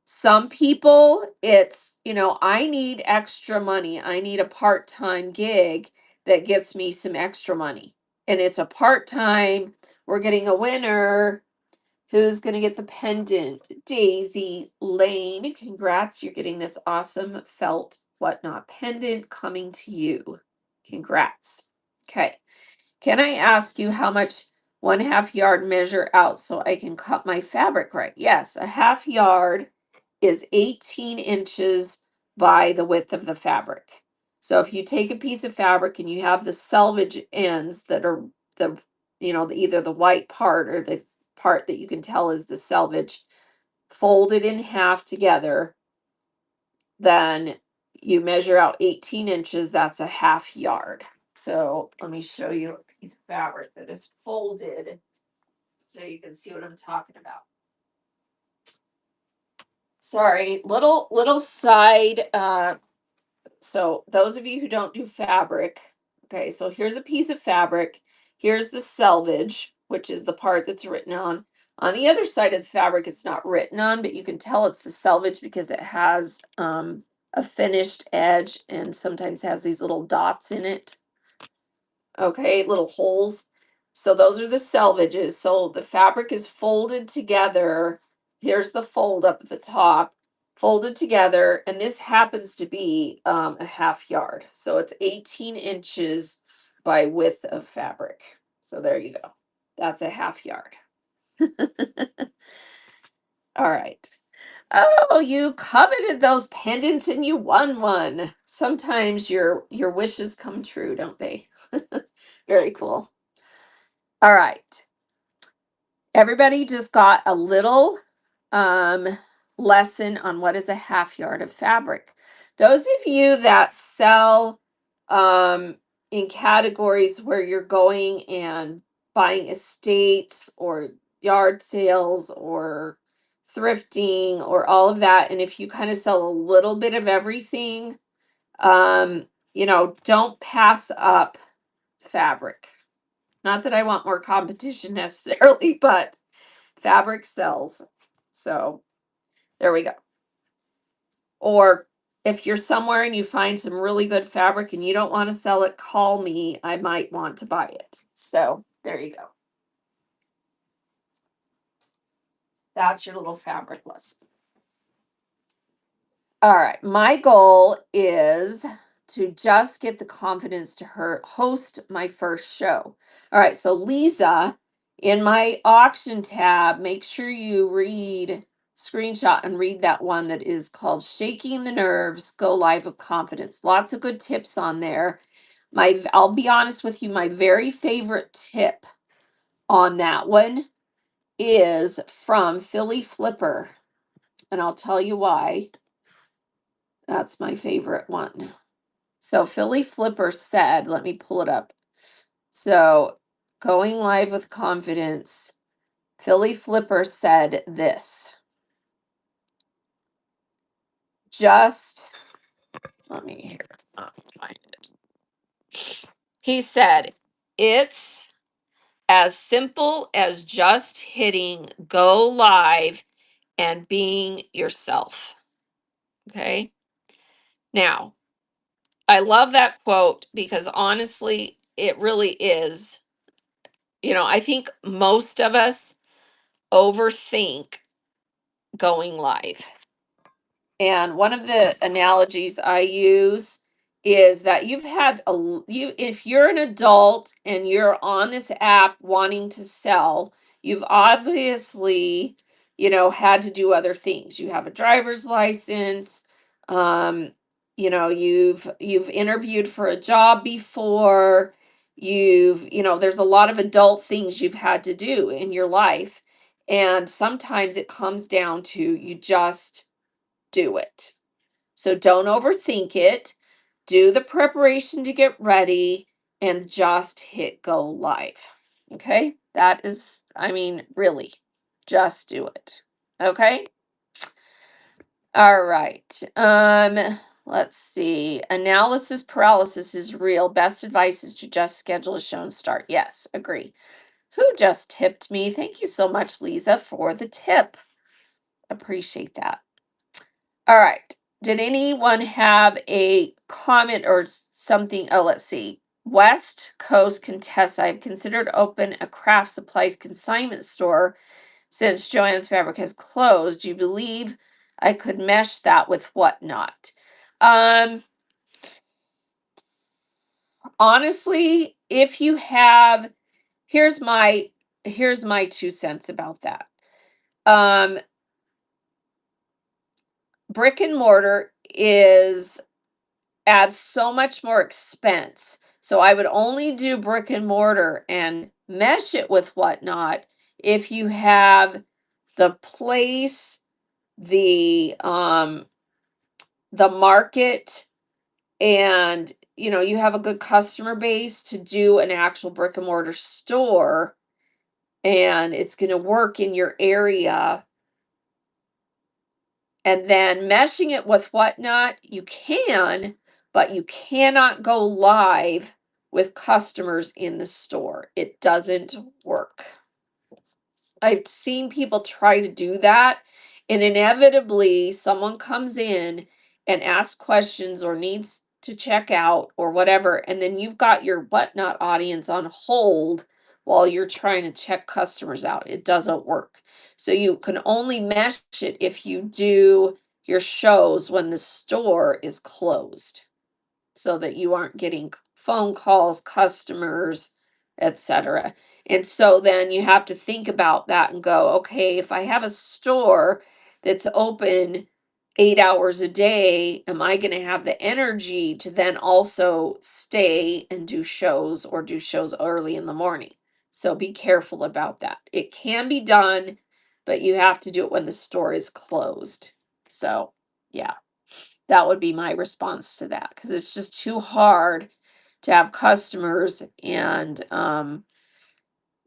Some people, it's, I need extra money. I need a part-time gig that gets me some extra money. And it's a part-time, we're getting a winner, Who's going to get the pendant? Daisy Lane. Congrats. You're getting this awesome felt whatnot pendant coming to you. Congrats. Okay. Can I ask you how much 1/2 yard measure out so I can cut my fabric right? Yes, a 1/2 yard is 18 inches by the width of the fabric. So if you take a piece of fabric and you have the selvage ends that are the, either the white part or the part that you can tell is the selvage, folded in half together, then you measure out 18 inches, that's a 1/2 yard. So let me show you a piece of fabric that is folded so you can see what I'm talking about. Sorry, little side. So those of you who don't do fabric, okay, so here's a piece of fabric. Here's the selvage, which is the part that's written on. On the other side of the fabric, it's not written on, but you can tell it's the selvage because it has a finished edge and sometimes has these little dots in it. Okay, little holes. So those are the selvages. So the fabric is folded together. Here's the fold up at the top, folded together, and this happens to be a 1/2 yard. So it's 18 inches by width of fabric. So there you go. That's a 1/2 yard. All right. Oh, you coveted those pendants and you won one. Sometimes your wishes come true, don't they? Very cool. All right. Everybody just got a little um, lesson on what is a 1/2 yard of fabric. Those of you that sell in categories where you're going and buying estates or yard sales or thrifting or all of that, and if you kind of sell a little bit of everything, don't pass up fabric. Not that I want more competition necessarily, but fabric sells. So there we go. Or if you're somewhere and you find some really good fabric and you don't want to sell it, call me. I might want to buy it. So there you go. That's your little fabric lesson. All right. My goal is to just get the confidence to host my first show. All right. So Lisa, in my auction tab, make sure you screenshot and read that one that is called Shaking the Nerves, Go Live with Confidence. Lots of good tips on there. I'll be honest with you, my very favorite tip on that one is from Philly Flipper. And I'll tell you why. That's my favorite one. So Philly Flipper said, let me pull it up. So going live with confidence, Philly Flipper said this. Just let me here. Find it. He said, it's as simple as just hitting go live and being yourself. Okay. Now, I love that quote because honestly, it really is. I think most of us overthink going live. And one of the analogies I use is that if you're an adult and you're on this app wanting to sell, you've obviously, had to do other things. You have a driver's license, you've interviewed for a job before, there's a lot of adult things you've had to do in your life. And sometimes it comes down to you just do it. So don't overthink it. Do the preparation to get ready and just hit go live. Okay? That is, really, just do it. Okay? All right. Let's see. Analysis paralysis is real. Best advice is to just schedule a show and start. Yes, agree. Who just tipped me? Thank you so much, Lisa, for the tip. Appreciate that. All right. Did anyone have a comment or something? Oh, let's see. West Coast Contessa. I've considered open a craft supplies consignment store since Joann's Fabric has closed, do you believe I could mesh that with Whatnot? Honestly, if you have, here's my 2 cents about that. Brick and mortar adds so much more expense. So I would only do brick and mortar and mesh it with Whatnot if you have the place, the market, and you have a good customer base to do an actual brick and mortar store, and it's going to work in your area. And then meshing it with Whatnot, you can, but you cannot go live with customers in the store. It doesn't work. I've seen people try to do that, and inevitably someone comes in and asks questions or needs to check out or whatever, and then you've got your Whatnot audience on hold while you're trying to check customers out. It doesn't work. So you can only mesh it if you do your shows when the store is closed, so that you aren't getting phone calls, customers, etc. And so then you have to think about that and go, okay, if I have a store that's open 8 hours a day, am I going to have the energy to then also stay and do shows or do shows early in the morning? So be careful about that. It can be done, but you have to do it when the store is closed. So, yeah. That would be my response to that, because it's just too hard to have customers and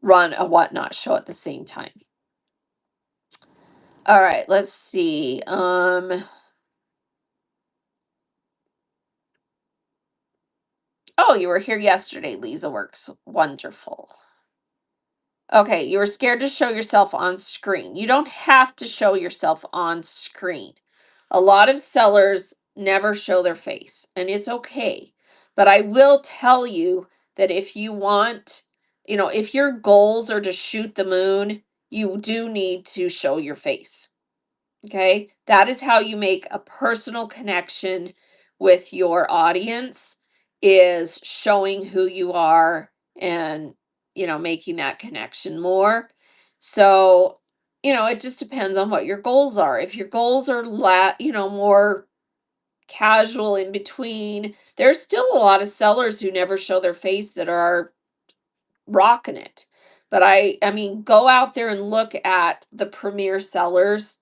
run a Whatnot show at the same time. All right, let's see. Oh, you were here yesterday, Lisa Works. Wonderful. Okay, you were scared to show yourself on screen. You don't have to show yourself on screen. A lot of sellers never show their face, and it's okay. But I will tell you that if you want, if your goals are to shoot the moon, you do need to show your face. Okay? That is how you make a personal connection with your audience, is showing who you are and, making that connection more. So, it just depends on what your goals are. If your goals are more casual in between, there's still a lot of sellers who never show their face that are rocking it. But I mean, go out there and look at the premier sellers.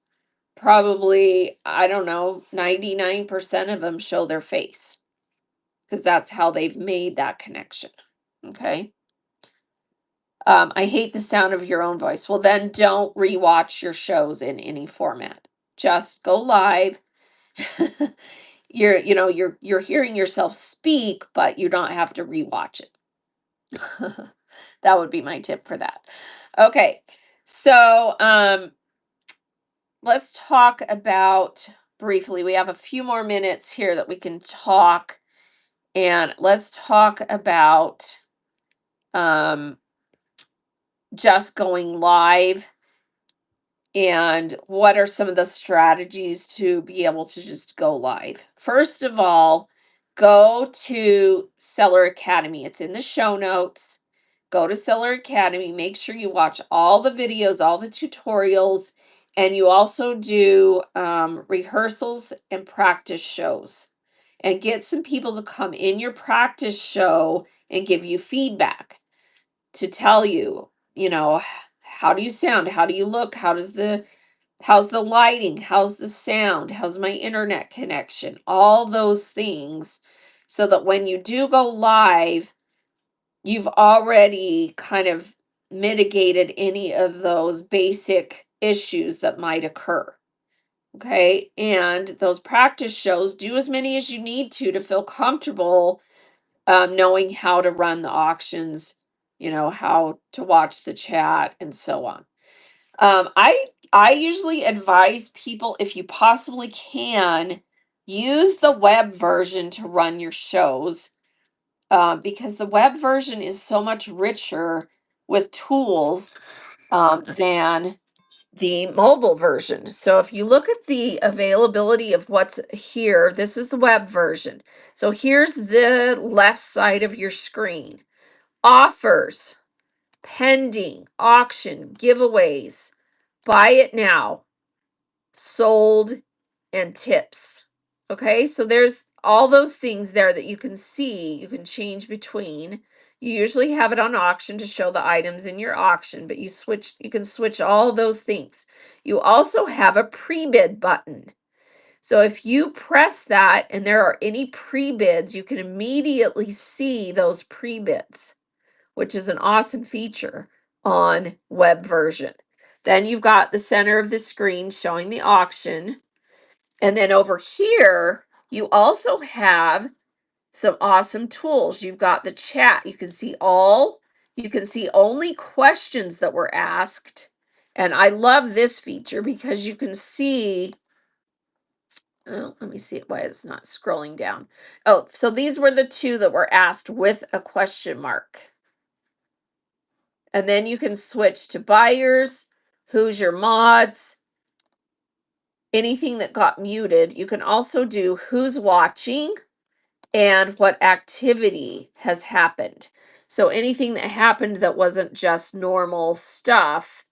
Probably, I don't know, 99% of them show their face, because that's how they've made that connection. Okay. I hate the sound of your own voice. Well, then don't rewatch your shows in any format. Just go live. You're hearing yourself speak, but you don't have to rewatch it. That would be my tip for that. Okay. So, let's talk about briefly. We have a few more minutes here that we can talk, and let's talk about just going live, and what are some of the strategies to be able to just go live. First of all, go to Seller Academy. It's in the show notes. Go to Seller Academy. Make sure you watch all the videos, all the tutorials, and you also do rehearsals and practice shows. And get some people to come in your practice show and give you feedback, to tell you, how do you sound? How do you look? How's the lighting? How's the sound? How's my internet connection? All those things, so that when you do go live, you've already kind of mitigated any of those basic issues that might occur. Okay. And those practice shows, do as many as you need to feel comfortable knowing how to run the auctions, how to watch the chat, and so on. I usually advise people, if you possibly can, use the web version to run your shows, because the web version is so much richer with tools than the mobile version. So if you look at the availability of what's here, this is the web version. So here's the left side of your screen. Offers, pending, auction, giveaways, buy it now, sold, and tips. Okay, so there's all those things there that you can see, you can change between. You usually have it on auction to show the items in your auction, but you can switch all those things. You also have a pre-bid button. So if you press that and there are any pre-bids, you can immediately see those pre-bids, which is an awesome feature on web version. Then you've got the center of the screen showing the auction. And then over here, you also have some awesome tools. You've got the chat. You can see only questions that were asked. And I love this feature because you can see, oh, let me see why it's not scrolling down. Oh, so these were the two that were asked with a question mark. And then you can switch to buyers, who's your mods, anything that got muted. You can also do who's watching and what activity has happened. So anything that happened that wasn't just normal stuff,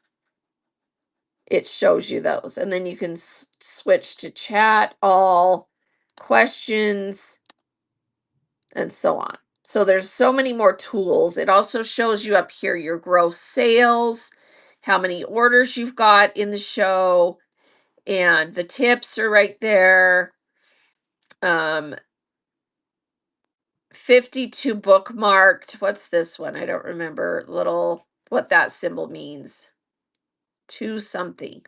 it shows you those. And then you can switch to chat, all, questions, and so on. So there's so many more tools. It also shows you up here your gross sales, how many orders you've got in the show, and the tips are right there. 52 bookmarked. What's this one? I don't remember what that symbol means. To something.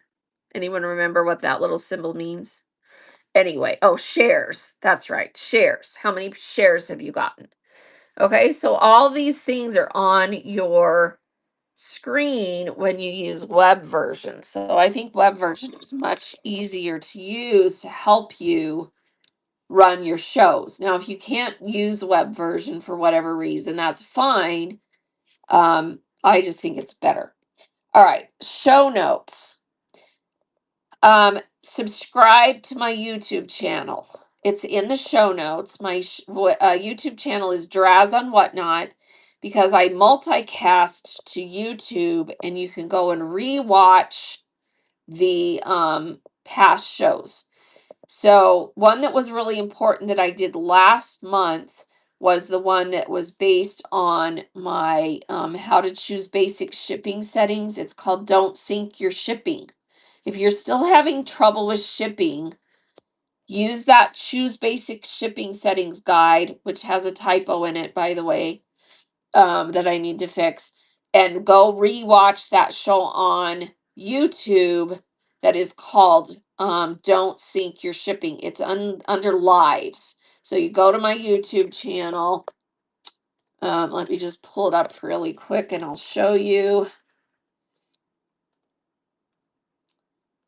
Anyone remember what that little symbol means? Anyway, oh, shares. That's right. Shares. How many shares have you gotten? Okay, so all these things are on your screen when you use web version. So I think web version is much easier to use to help you run your shows. Now, if you can't use web version for whatever reason, that's fine. I just think it's better. All right, show notes. Subscribe to my YouTube channel. It's in the show notes. My YouTube channel is Draz on Whatnot because I multicast to YouTube, and you can go and rewatch the past shows. So one that was really important that I did last month was the one that was based on my how to choose basic shipping settings. It's called Don't Sync Your Shipping. If you're still having trouble with shipping, use that Choose Basic Shipping Settings guide, which has a typo in it, by the way, that I need to fix, and go rewatch that show on YouTube that is called Don't Sync Your Shipping. It's under lives. So you go to my YouTube channel. Let me just pull it up really quick and I'll show you.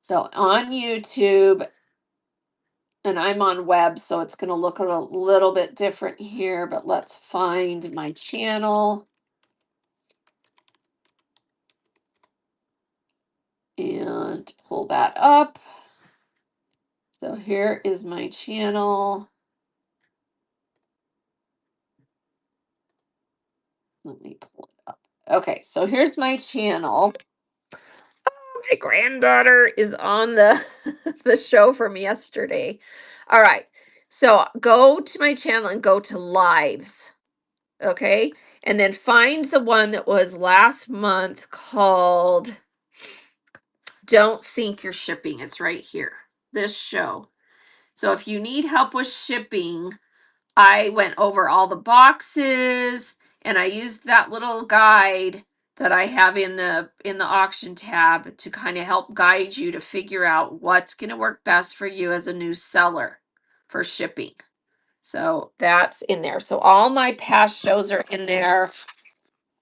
So on YouTube, and I'm on web, so it's going to look a little bit different here, but let's find my channel. And pull that up. So here is my channel. Let me pull it up. Okay, so here's my channel. Oh, my granddaughter is on the the show from yesterday. All right. So go to my channel and go to lives. Okay? And then find the one that was last month called Don't Sync Your Shipping. It's right here. This show. So if you need help with shipping, I went over all the boxes and I used that little guide that I have in the auction tab to kind of help guide you to figure out what's going to work best for you as a new seller for shipping. So that's in there. So all my past shows are in there.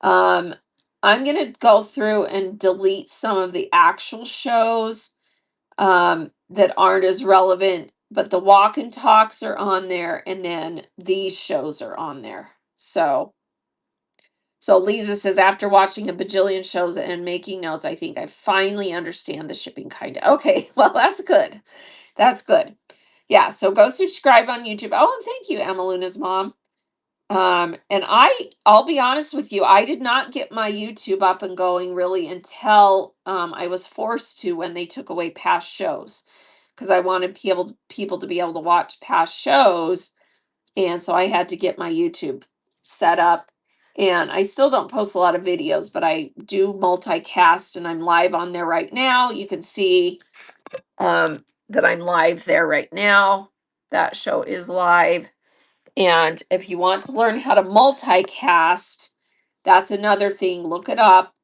I'm going to go through and delete some of the actual shows that aren't as relevant, but the walk and talks are on there, and then these shows are on there. So So Lisa says, after watching a bajillion shows and making notes, I think I finally understand the shipping kind of. Okay, well, that's good. That's good. Yeah, so go subscribe on YouTube. Oh, and thank you, Emma Luna's mom. And I'll be honest with you, I did not get my YouTube up and going really until I was forced to when they took away past shows because I wanted people to be able to watch past shows, and so I had to get my YouTube set up. And I still don't post a lot of videos, but I do multicast, and I'm live on there right now. You can see that I'm live there right now. That show is live. And if you want to learn how to multicast, that's another thing. Look it up.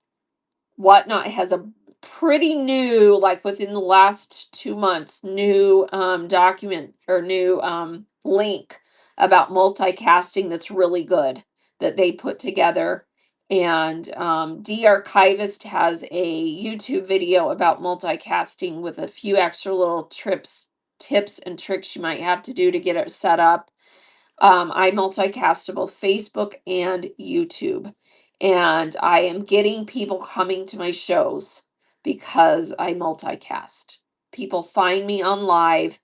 Whatnot has a pretty new, like within the last 2 months, new document or new link about multicasting that's really good that they put together. And D Archivist has a YouTube video about multicasting with a few extra little tips and tricks you might have to do to get it set up. I multicast to both Facebook and YouTube. And I am getting people coming to my shows because I multicast. People find me on live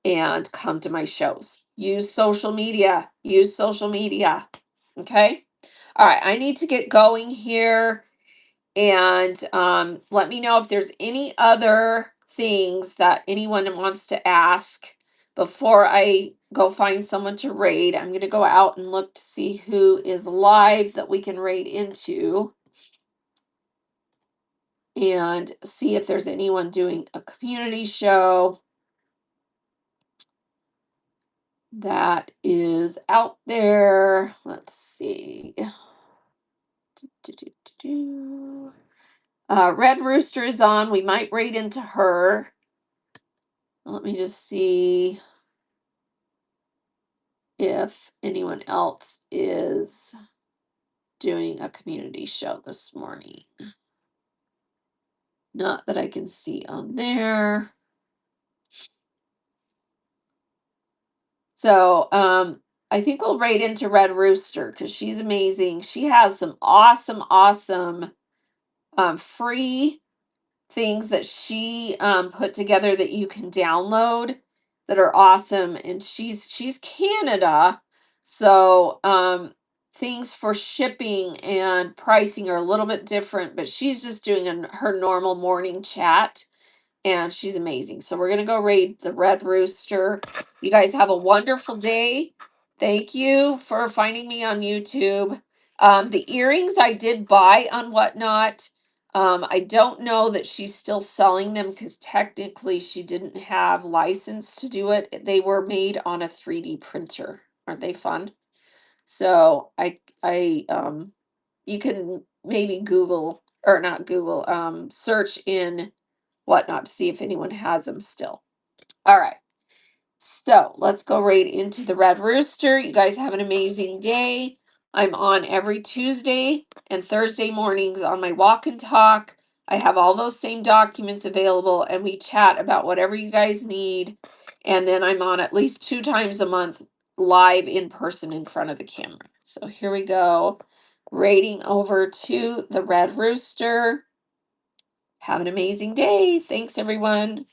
and come to my shows. Use social media. Use social media. Okay. All right. I need to get going here. And let me know if there's any other things that anyone wants to ask before I go find someone to raid. I'm going to go out and look to see who is live that we can raid into and see if there's anyone doing a community show that is out there. Let's see. Red Rooster is on. We might raid into her. Let me just see if anyone else is doing a community show this morning. Not that I can see on there. So I think we'll raid into Red Rooster because she's amazing. She has some awesome free things that she put together that you can download that are awesome. And she's Canada, so things for shipping and pricing are a little bit different, but she's just doing her normal morning chat, and she's amazing. So we're gonna go raid the Red Rooster. You guys have a wonderful day. Thank you for finding me on YouTube. The earrings I did buy on Whatnot. I don't know that she's still selling them because technically she didn't have license to do it. They were made on a 3D printer. Aren't they fun? So I you can maybe Google or not Google, search in Whatnot to see if anyone has them still. All right. So let's go right into the Red Rooster. You guys have an amazing day. I'm on every Tuesday and Thursday mornings on my walk and talk. I have all those same documents available, and we chat about whatever you guys need. And then I'm on at least 2 times a month live in person in front of the camera. So here we go. Rating over to the Red Rooster. Have an amazing day. Thanks, everyone.